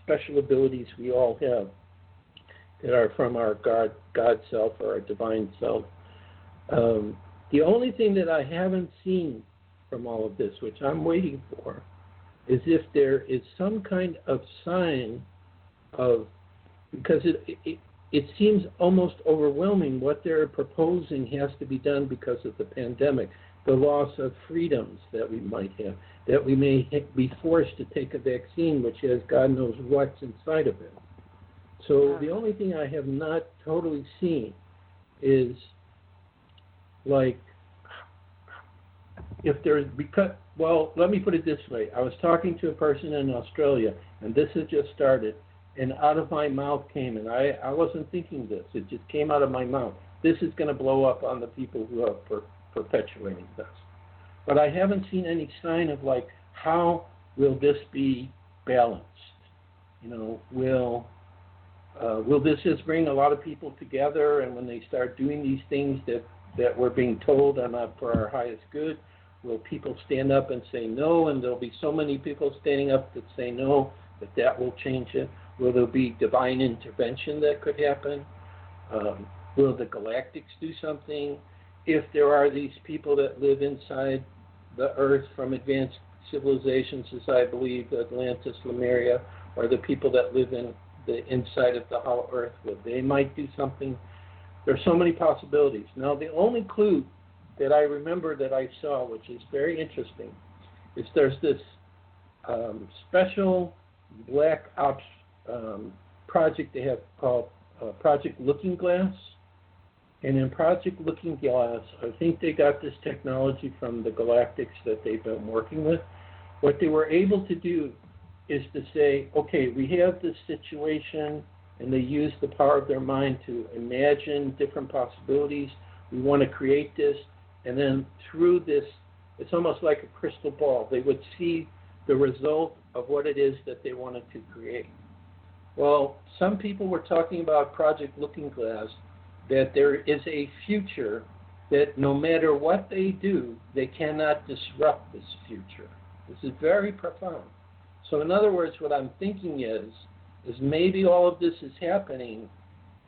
special abilities we all have that are from our God self or our divine self. The only thing that I haven't seen from all of this, which I'm waiting for, is if there is some kind of sign of, because it seems almost overwhelming what they're proposing has to be done because of the pandemic, the loss of freedoms that we might have, that we may be forced to take a vaccine which has God knows what's inside of it. So the only thing I have not totally seen is like if there's, because, well, let me put it this way. I was talking to a person in Australia, and this has just started, and out of my mouth came, and I wasn't thinking this. It just came out of my mouth. This is going to blow up on the people who are perpetuating this. But I haven't seen any sign of, like, how will this be balanced? Will this just bring a lot of people together, and when they start doing these things that we're being told are not for our highest good, will people stand up and say no, and there'll be so many people standing up that say no that will change it? Will there be divine intervention that could happen? Will the galactics do something? If there are these people that live inside the Earth from advanced civilizations, as I believe Atlantis, Lemuria, or the people that live in the inside of the hollow earth with. They might do something. There's so many possibilities. Now, the only clue that I remember that I saw, which is very interesting, is there's this special black ops project they have called Project Looking Glass. And in Project Looking Glass, I think they got this technology from the Galactics that they've been working with. What they were able to do is to say, okay, we have this situation, and they use the power of their mind to imagine different possibilities. We want to create this, and then through this, it's almost like a crystal ball. They would see the result of what it is that they wanted to create. Well, some people were talking about Project Looking Glass, that there is a future that no matter what they do, they cannot disrupt this future. This is very profound. So in other words, what I'm thinking is maybe all of this is happening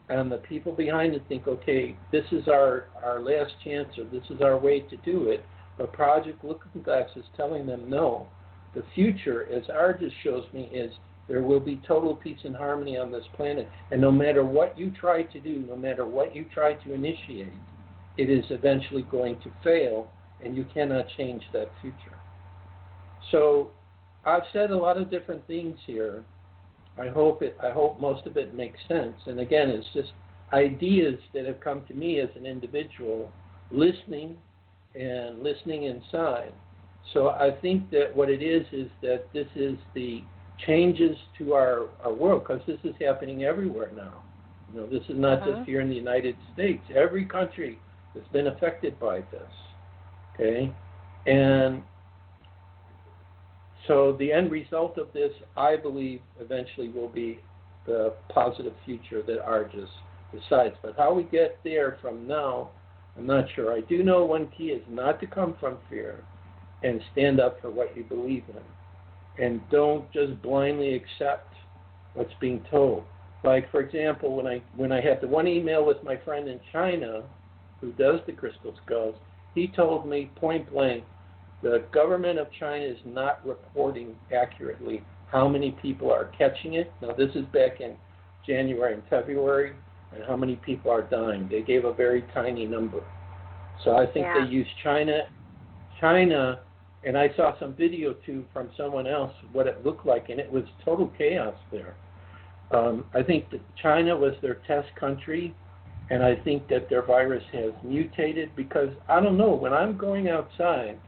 and the people behind it think, okay, this is our last chance or this is our way to do it. But Project Looking Glass is telling them no. The future, as Argus shows me, is there will be total peace and harmony on this planet. And no matter what you try to do, no matter what you try to initiate, it is eventually going to fail, and you cannot change that future. So I've said a lot of different things here. I hope most of it makes sense. And again, it's just ideas that have come to me as an individual, listening inside. So I think that what it is that this is the changes to our world, because this is happening everywhere now. You know, this is not just here in the United States. Every country has been affected by this. Okay? And so the end result of this, I believe, eventually will be the positive future that Argus decides. But how we get there from now, I'm not sure. I do know one key is not to come from fear and stand up for what you believe in. And don't just blindly accept what's being told. Like, for example, when I had the one email with my friend in China who does the crystal skulls, he told me point blank, the government of China is not reporting accurately how many people are catching it. Now, this is back in January and February, and how many people are dying. They gave a very tiny number. So I think they used China, and I saw some video, too, from someone else, what it looked like, and it was total chaos there. I think that China was their test country, and I think that their virus has mutated because, I don't know, when I'm going outside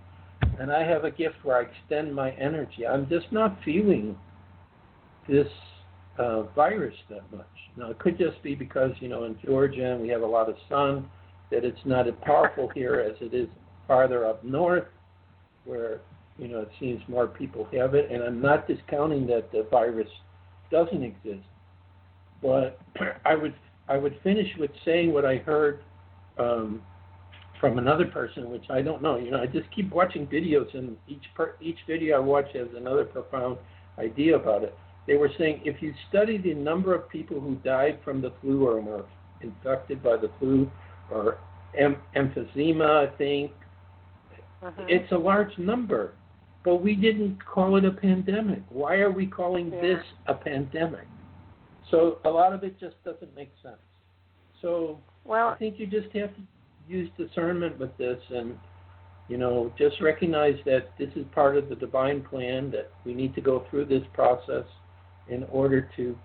and I have a gift where I extend my energy, I'm just not feeling this virus that much. Now, it could just be because, you know, in Georgia and we have a lot of sun, that it's not as powerful here as it is farther up north, where, you know, it seems more people have it. And I'm not discounting that the virus doesn't exist. But I would finish with saying what I heard from another person, which I don't know. You know, I just keep watching videos, and each video I watch has another profound idea about it. They were saying if you study the number of people who died from the flu or were infected by the flu or emphysema, I think, it's a large number. But we didn't call it a pandemic. Why are we calling this a pandemic? So a lot of it just doesn't make sense. So I think you just have to use discernment with this and, you know, just recognize that this is part of the divine plan, that we need to go through this process in order to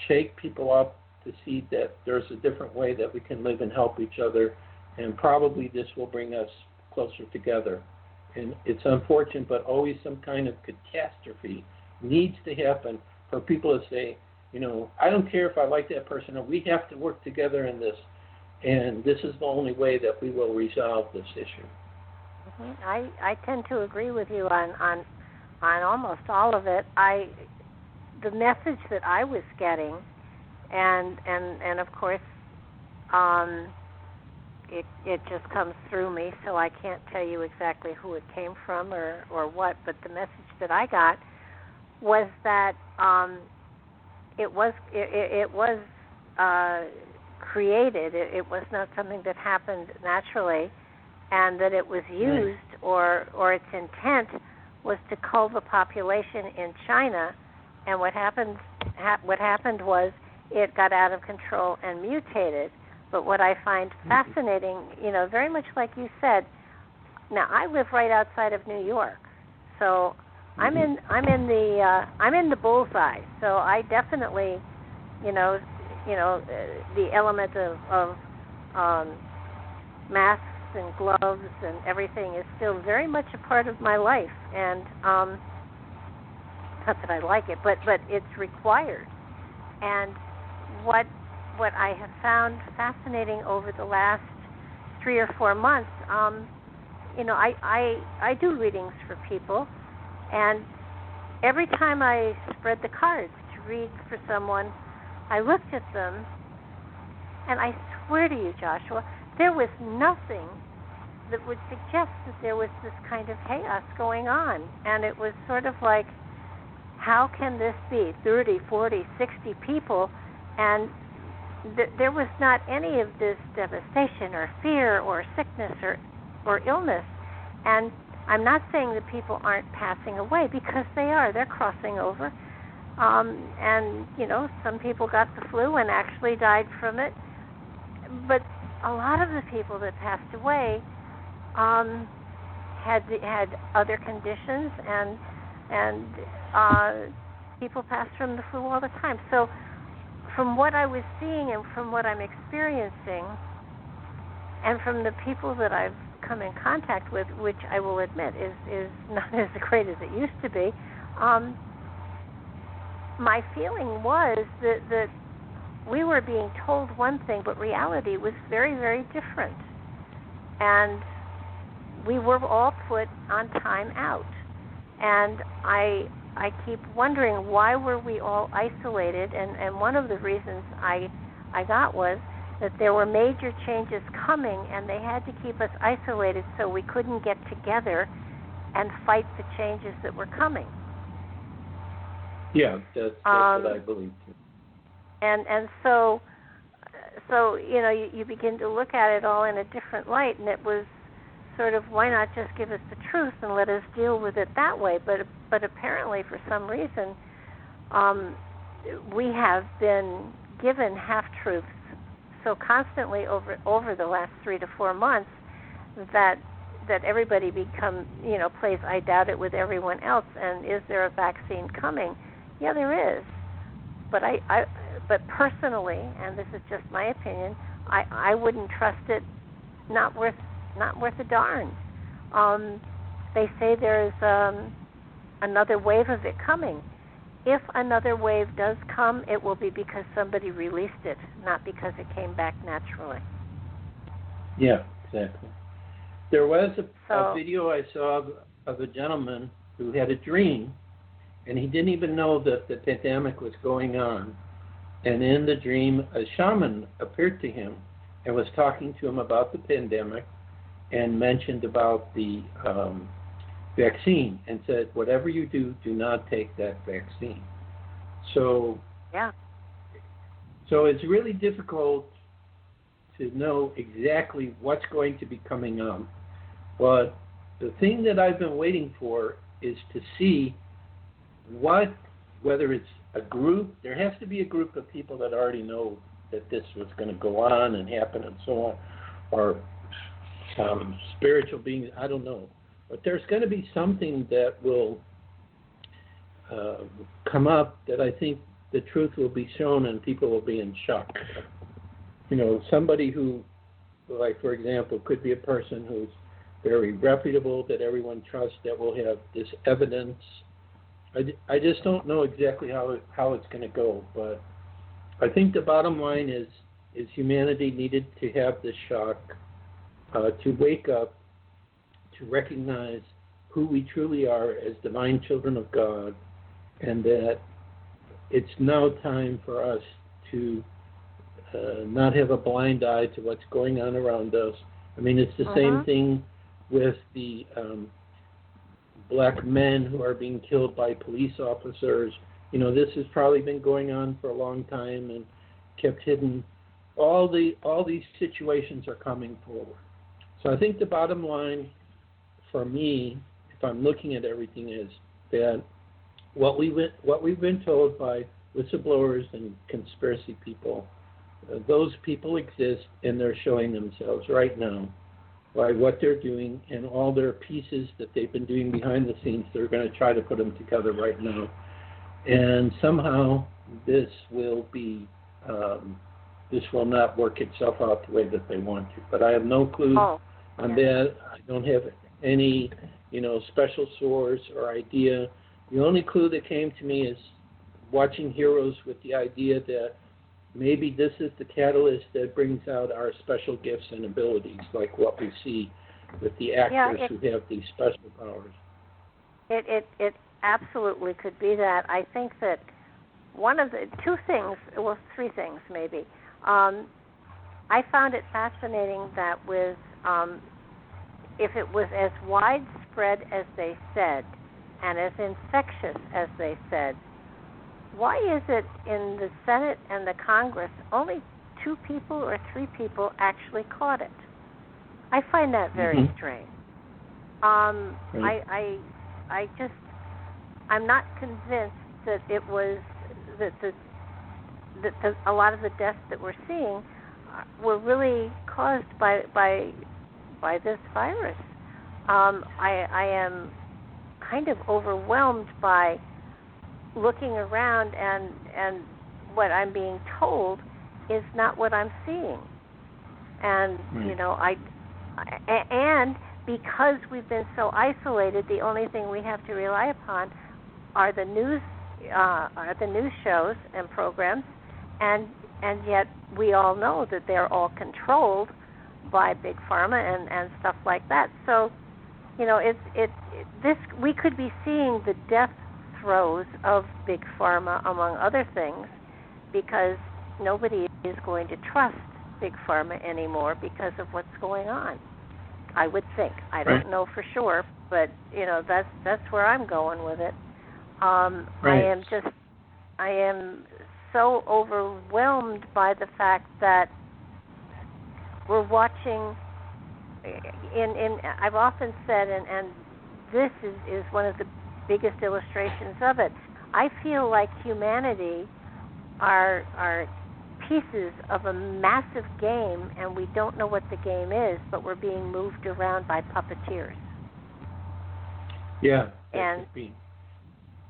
shake people up to see that there's a different way that we can live and help each other, and probably this will bring us closer together. And it's unfortunate, but always some kind of catastrophe needs to happen for people to say, you know, I don't care if I like that person, or we have to work together in this, and this is the only way that we will resolve this issue. I tend to agree with you on almost all of it. The message that I was getting, and of course, it just comes through me, so I can't tell you exactly who it came from or what, but the message that I got was that it was created. It was not something that happened naturally, and that it was used, or its intent was to cull the population in China And what happened was it got out of control and mutated. But what I find fascinating, very much like you said, now I live right outside of New York, so I'm in the bullseye. So I definitely, the element of masks and gloves and everything is still very much a part of my life, and not that I like it, but it's required. And what I have found fascinating over the last 3 or 4 months, I do readings for people, and every time I spread the cards to read for someone, I looked at them, and I swear to you, Joshua, there was nothing that would suggest that there was this kind of chaos going on. And it was sort of like, how can this be 30, 40, 60 people, and there was not any of this devastation or fear or sickness or illness. And I'm not saying that people aren't passing away, because they are. They're crossing over. And, some people got the flu and actually died from it. But a lot of the people that passed away had other conditions, and people pass from the flu all the time. So from what I was seeing and from what I'm experiencing, and from the people that I've come in contact with, which I will admit is not as great as it used to be, my feeling was that we were being told one thing, but reality was very, very different. And we were all put on time out. And I keep wondering, why were we all isolated? And one of the reasons I got was that there were major changes coming, and they had to keep us isolated so we couldn't get together and fight the changes that were coming. Yeah, that's what I believe too. And so you begin to look at it all in a different light, and it was sort of, why not just give us the truth and let us deal with it that way? But apparently, for some reason, we have been given half-truths so constantly over the last 3 to 4 months that everybody plays I doubt it with everyone else. And is there a vaccine coming? Yeah, there is. But but personally, and this is just my opinion, I wouldn't trust it. Not worth a darn. They say there's another wave of it coming. If another wave does come, it will be because somebody released it, not because it came back naturally. Yeah, exactly. There was a video I saw of a gentleman who had a dream, and he didn't even know that the pandemic was going on. And in the dream, a shaman appeared to him and was talking to him about the pandemic, and mentioned about the vaccine, and said, whatever you do, do not take that vaccine. So it's really difficult to know exactly what's going to be coming up. But the thing that I've been waiting for is to see whether it's a group, there has to be a group of people that already know that this was going to go on and happen and so on, or spiritual beings, I don't know. But there's going to be something that will come up that I think the truth will be shown and people will be in shock. Somebody who, like, for example, could be a person who's very reputable, that everyone trusts, that will have this evidence. I just don't know exactly how it's going to go, but I think the bottom line is humanity needed to have this shock, to wake up, to recognize who we truly are as divine children of God, and that it's now time for us to not have a blind eye to what's going on around us. I mean, it's the same thing with the black men who are being killed by police officers. This has probably been going on for a long time and kept hidden. All these situations are coming forward. So I think the bottom line for me, if I'm looking at everything, is that what we've been told by whistleblowers and conspiracy people, those people exist and they're showing themselves right now by what they're doing and all their pieces that they've been doing behind the scenes. They're going to try to put them together right now. And somehow this will not work itself out the way that they want to. But I have no clue on that. I don't have any, special source or idea. The only clue that came to me is watching Heroes with the idea that maybe this is the catalyst that brings out our special gifts and abilities, like what we see with the actors who have these special powers. It absolutely could be that. I think that one of the three things maybe. I found it fascinating that with if it was as widespread as they said and as infectious as they said, why is it in the Senate and the Congress only 2 people or 3 people actually caught it? I find that very strange. I'm not convinced that it was that a lot of the deaths that we're seeing were really caused by this virus. I am kind of overwhelmed by looking around, and what I'm being told is not what I'm seeing. And and because we've been so isolated, the only thing we have to rely upon are the news shows and programs, and yet we all know that they're all controlled by big pharma and stuff like that. So, we could be seeing the death throes of big pharma, among other things, because nobody is going to trust big pharma anymore because of what's going on. I would think. I don't know for sure, but that's where I'm going with it. I am so overwhelmed by the fact that we're watching. I've often said, and this is one of the biggest illustrations of it. I feel like humanity are pieces of a massive game, and we don't know what the game is, but we're being moved around by puppeteers. Yeah, and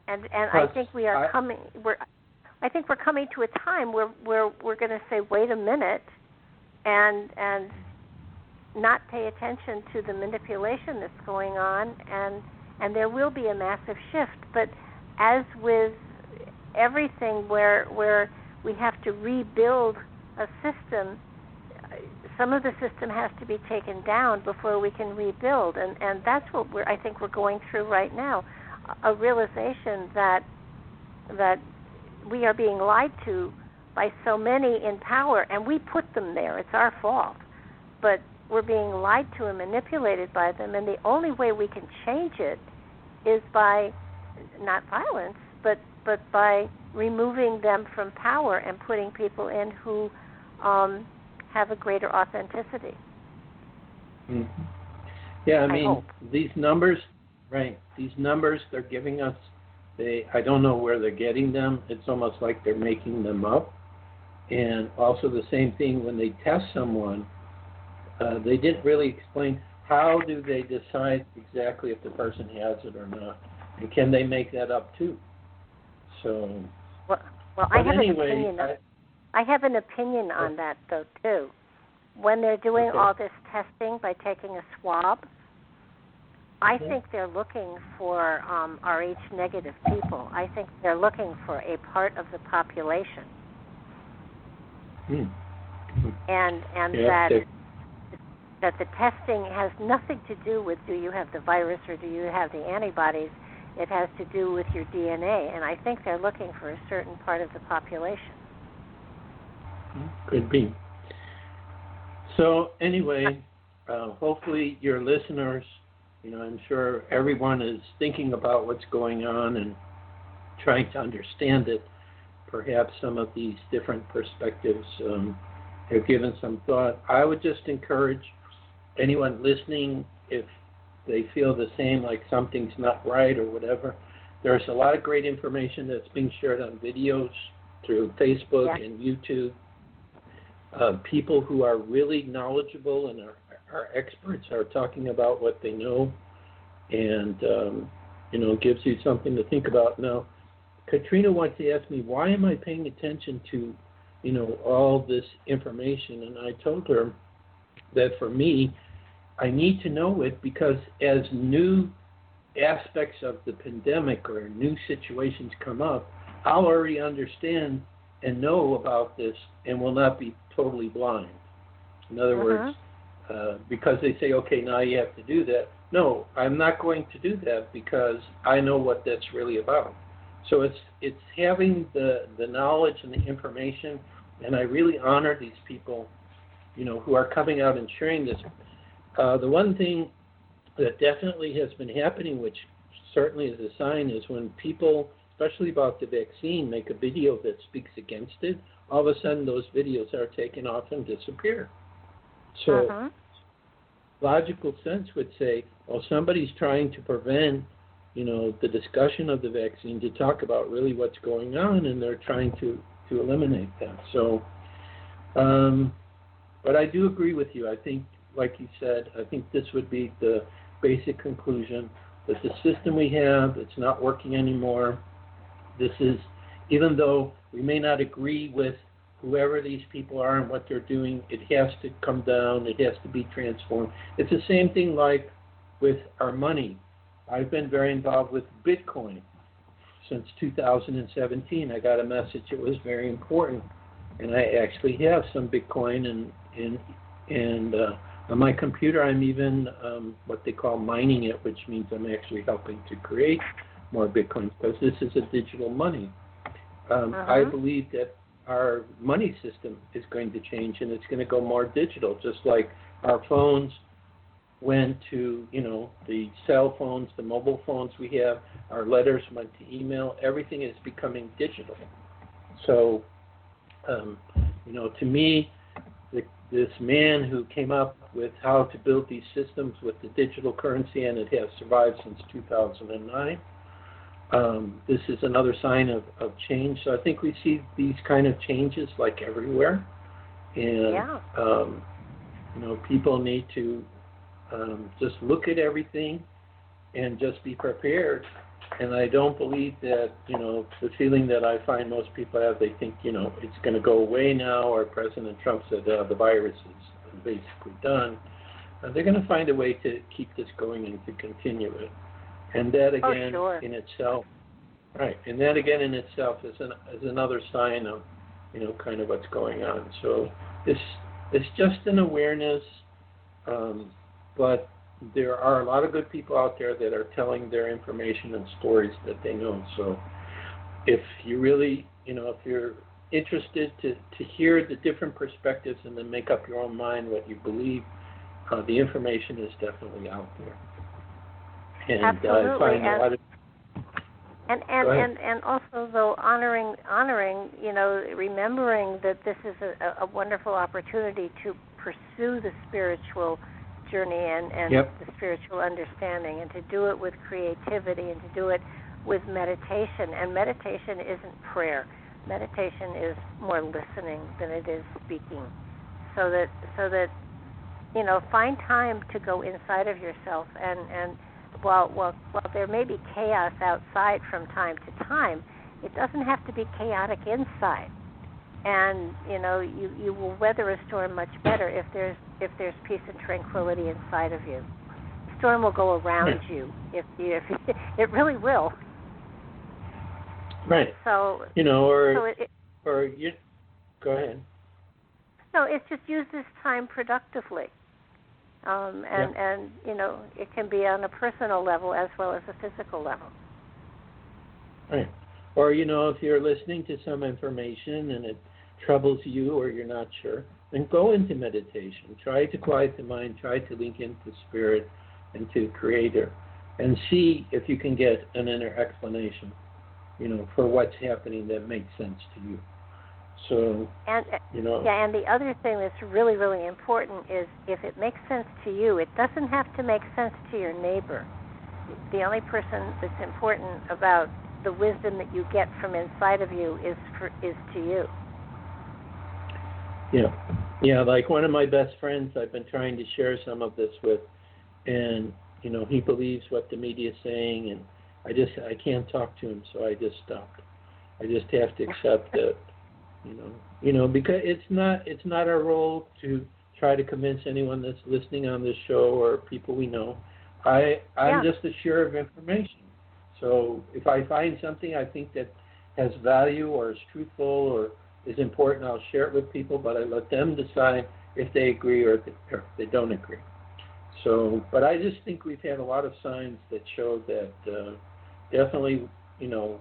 I think we are coming. I think we're coming to a time where we're going to say, wait a minute, and not pay attention to the manipulation that's going on, and there will be a massive shift. But as with everything where we have to rebuild a system, some of the system has to be taken down before we can rebuild, and that's what I think we're going through right now, a realization that we are being lied to by so many in power, and we put them there. It's our fault. But we're being lied to and manipulated by them, and the only way we can change it is by not violence, but by removing them from power and putting people in who have a greater authenticity. Mm-hmm. Yeah, I mean, hope. These numbers, these numbers they're giving us, I don't know where they're getting them. It's almost like they're making them up. And also the same thing when they test someone, they didn't really explain how do they decide exactly if the person has it or not, and can they make that up too? So, well, I have an opinion. I have an opinion on that though too. When they're doing all this testing by taking a swab, I think they're looking for Rh negative people. I think they're looking for a part of the population, and that the testing has nothing to do with do you have the virus or do you have the antibodies. It has to do with your DNA, and I think they're looking for a certain part of the population. Could be. So anyway, hopefully your listeners, I'm sure everyone is thinking about what's going on and trying to understand it. Perhaps some of these different perspectives have given some thought. I would just encourage anyone listening, if they feel the same, like something's not right or whatever, There's a lot of great information that's being shared on videos through Facebook and YouTube. People who are really knowledgeable and are experts are talking about what they know, and gives you something to think about. Now, Katrina wants to ask me, why am I paying attention to all this information? And I told her that for me, I need to know it because as new aspects of the pandemic or new situations come up, I'll already understand and know about this and will not be totally blind. In other words, because they say, okay, now you have to do that. No, I'm not going to do that because I know what that's really about. So it's having the knowledge and the information, and I really honor these people, who are coming out and sharing this. The one thing that definitely has been happening, which certainly is a sign, is when people, especially about the vaccine, make a video that speaks against it, all of a sudden those videos are taken off and disappear. So logical sense would say, well, somebody's trying to prevent, the discussion of the vaccine to talk about really what's going on, and they're trying to eliminate that. So, but I do agree with you. I think, like you said, I think this would be the basic conclusion, that the system we have, it's not working anymore. This is, even though we may not agree with whoever these people are and what they're doing, it has to come down, it has to be transformed. It's the same thing like with our money. I've been very involved with Bitcoin since 2017. I got a message it was very important, and I actually have some Bitcoin, and on my computer I'm even what they call mining it, which means I'm actually helping to create more Bitcoin because this is a digital money. I believe that our money system is going to change, and it's going to go more digital, just like our phones went to, the cell phones, the mobile phones we have, our letters went to email, everything is becoming digital. So, to me, this man who came up with how to build these systems with the digital currency, and it has survived since 2009, this is another sign of change. So I think we see these kind of changes like everywhere. And, people need to just look at everything and just be prepared. And I don't believe that, the feeling that I find most people have, they think, it's going to go away now, or President Trump said the virus is basically done. They're going to find a way to keep this going and to continue it. And that again in itself, right? And that again in itself is another sign of, kind of what's going on. So it's just an awareness, but there are a lot of good people out there that are telling their information and stories that they know. So if you really, if you're interested to hear the different perspectives and then make up your own mind what you believe, the information is definitely out there. And absolutely. I find a lot of and also though honoring, remembering that this is a wonderful opportunity to pursue the spiritual journey and the spiritual understanding, and to do it with creativity, and to do it with meditation. And meditation isn't prayer. Meditation is more listening than it is speaking. So that find time to go inside of yourself, and while there may be chaos outside from time to time, it doesn't have to be chaotic inside. And you will weather a storm much better if there's peace and tranquility inside of you. The storm will go around you if it really will. Right. So or you go ahead. No, it's just use this time productively. And it can be on a personal level as well as a physical level. Right. Or, if you're listening to some information and it troubles you or you're not sure, then go into meditation. Try to quiet the mind, try to link into spirit and to Creator, and see if you can get an inner explanation, for what's happening that makes sense to you. So, and the other thing that's really, really important is if it makes sense to you, it doesn't have to make sense to your neighbor. the only person that's important about the wisdom that you get from inside of you is to you. Yeah, like one of my best friends I've been trying to share some of this with, and he believes what the media is saying, and I can't talk to him, so I just stopped. I just have to accept it, because it's not our role to try to convince anyone that's listening on this show or people we know. I'm just a sharer of information. So if I find something I think that has value or is truthful or is important, I'll share it with people, but I let them decide if they agree or if they don't agree. So, but I just think we've had a lot of signs that show that definitely,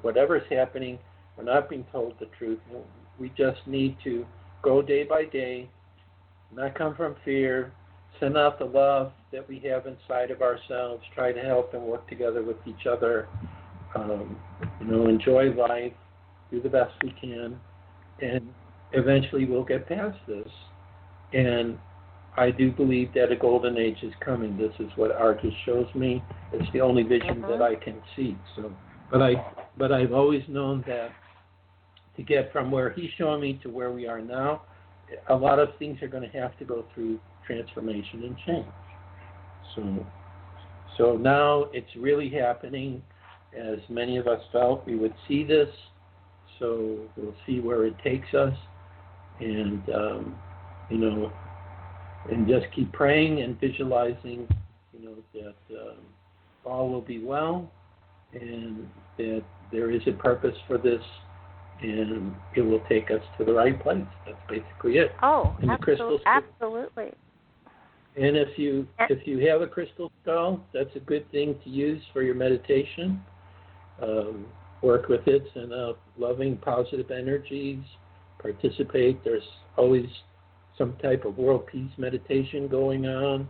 whatever's happening, we're not being told the truth. We just need to go day by day, not come from fear, send out the love that we have inside of ourselves, try to help and work together with each other, enjoy life, do the best we can, and eventually we'll get past this. And I do believe that a golden age is coming. This is what Argus shows me. It's the only vision that I can see. So, but I've always known that to get from where he's showing me to where we are now, a lot of things are going to have to go through transformation and change. So now it's really happening. As many of us felt we would see this, so we'll see where it takes us, and and just keep praying and visualizing, that all will be well, and that there is a purpose for this, and it will take us to the right place. That's basically it. Oh, absolutely. And if you have a crystal skull, that's a good thing to use for your meditation. Work with it, send out loving, positive energies, participate. There's always some type of world peace meditation going on.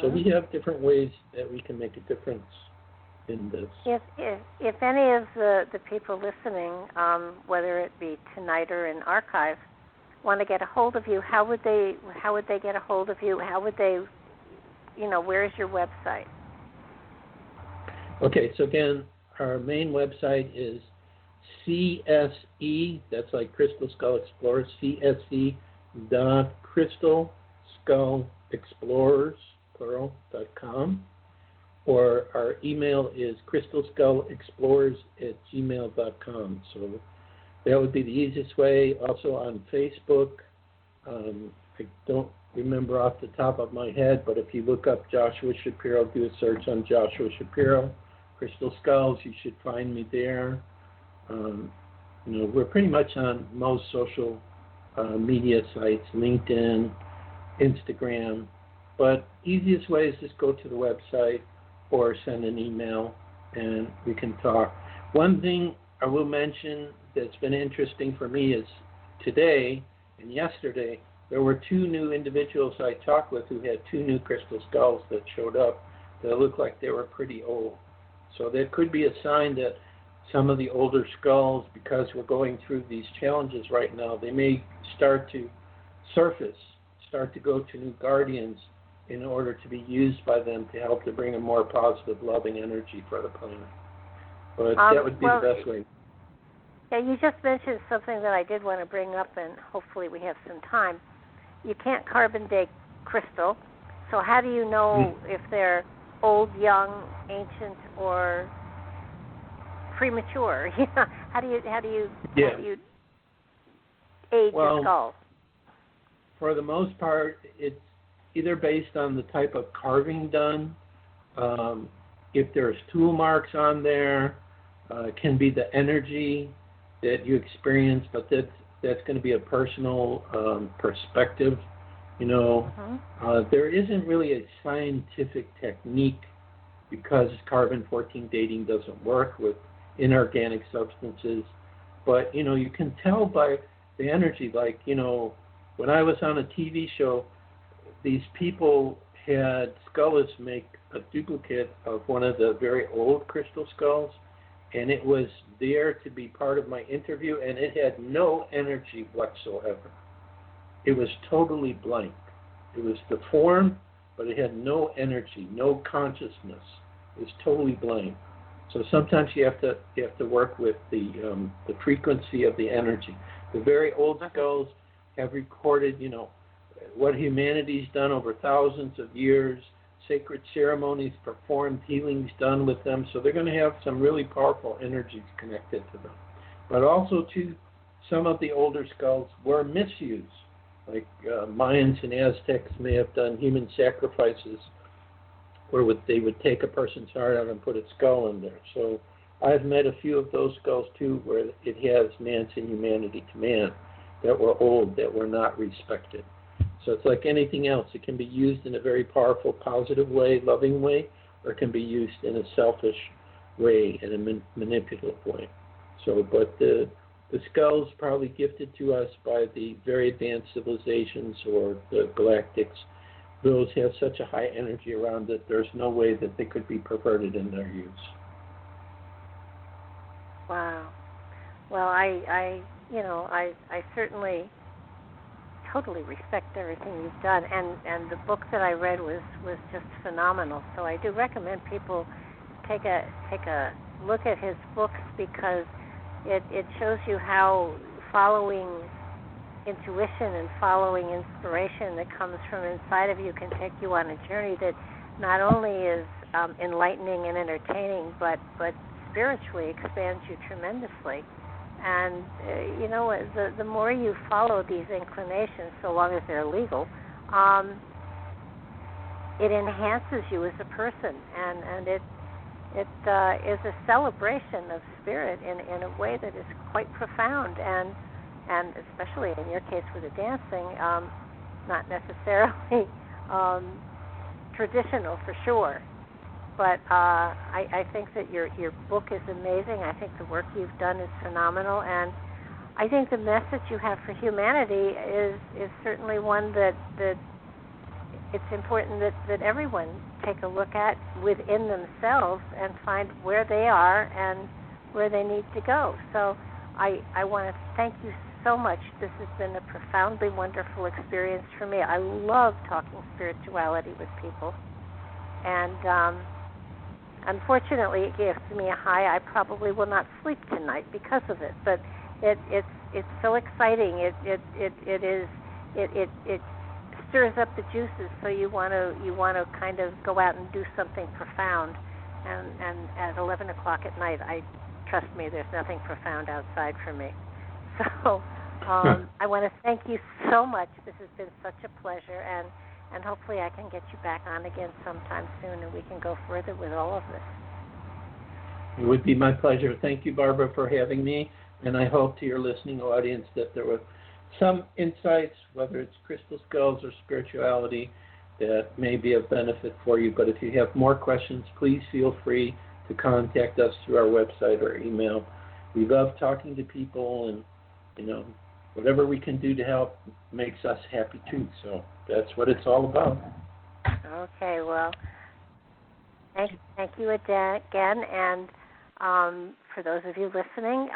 So we have different ways that we can make a difference in this. If any of the people listening, whether it be tonight or in archive, want to get a hold of you, how would they get a hold of you? How would they, where's your website? Okay, so again, our main website is CSE, that's like Crystal Skull Explorers, CSE.crystalskullexplorers, plural.com, or our email is crystalskullexplorers@gmail.com. So that would be the easiest way. Also on Facebook, I don't remember off the top of my head, but if you look up Joshua Shapiro, do a search on Joshua Shapiro, Crystal Skulls, you should find me there. We're pretty much on most social media sites, LinkedIn, Instagram, but easiest way is just go to the website or send an email and we can talk. One thing I will mention that's been interesting for me is today and yesterday, there were two new individuals I talked with who had two new crystal skulls that showed up that looked like they were pretty old. So that could be a sign that some of the older skulls, because we're going through these challenges right now, they may start to surface, start to go to new guardians in order to be used by them to help to bring a more positive, loving energy for the planet. But that would be the best way. Yeah, you just mentioned something that I did want to bring up, and hopefully we have some time. You can't carbon date crystal, so how do you know if they're old, young, ancient, or premature? How do you age a skull? For the most part, it's either based on the type of carving done. If there's tool marks on there, it can be the energy that you experience, but that's going to be a personal perspective. There isn't really a scientific technique because carbon-14 dating doesn't work with inorganic substances. But, you can tell by the energy. Like, when I was on a TV show, these people had skullists make a duplicate of one of the very old crystal skulls, and it was there to be part of my interview, and it had no energy whatsoever. It was totally blank. It was the form, but it had no energy, no consciousness. is totally blank. So sometimes you have to work with the frequency of the energy. The very old skulls have recorded, what humanity's done over thousands of years, sacred ceremonies performed, healings done with them. So they're going to have some really powerful energies connected to them. But also, too, some of the older skulls were misused. Like Mayans and Aztecs may have done human sacrifices where they would take a person's heart out and put a skull in there. So I've met a few of those skulls too where it has man's inhumanity to man that were old, that were not respected. So it's like anything else. It can be used in a very powerful, positive way, loving way, or it can be used in a selfish way, in a manipulative way. So, but the skulls probably gifted to us by the very advanced civilizations or the galactics, those have such a high energy around it, there's no way that they could be perverted in their use. Wow. Well, I certainly totally respect everything you've done, and the book that I read was just phenomenal. So I do recommend people take a look at his books, because it shows you how following intuition and following inspiration that comes from inside of you can take you on a journey that not only is enlightening and entertaining, but spiritually expands you tremendously. And the more you follow these inclinations, so long as they're legal, it enhances you as a person, and it is a celebration of spirit in a way that is quite profound, and especially in your case with the dancing, not necessarily traditional for sure. But I think that your book is amazing. I think the work you've done is phenomenal, and I think the message you have for humanity is certainly one that it's important that everyone take a look at within themselves and find where they are and where they need to go. So I want to thank you so much. This has been a profoundly wonderful experience for me. I love talking spirituality with people, and unfortunately, it gives me a high. I probably will not sleep tonight because of it. But it's so exciting. It stirs up the juices. So you want to kind of go out and do something profound. And at 11 o'clock at night, trust me, there's nothing profound outside for me. So I want to thank you so much. This has been such a pleasure, and hopefully I can get you back on again sometime soon, and we can go further with all of this. It would be my pleasure. Thank you, Barbara, for having me, and I hope to your listening audience that there were some insights, whether it's crystal skulls or spirituality, that may be of benefit for you. But if you have more questions, please feel free to contact us through our website or email. We love talking to people, and whatever we can do to help makes us happy too. So that's what it's all about. Okay, well, thank you again. And for those of you listening,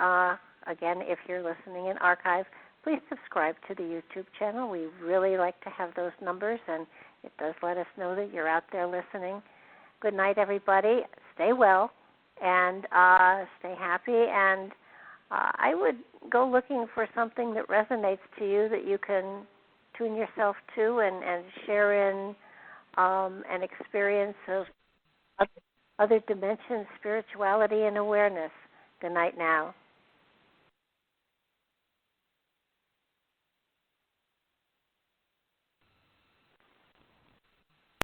again, if you're listening in archive, please subscribe to the YouTube channel. We really like to have those numbers, and it does let us know that you're out there listening. Good night, everybody. Stay well and stay happy. And I would go looking for something that resonates to you that you can tune yourself to and share in an experience of other dimensions, spirituality, and awareness. Good night now.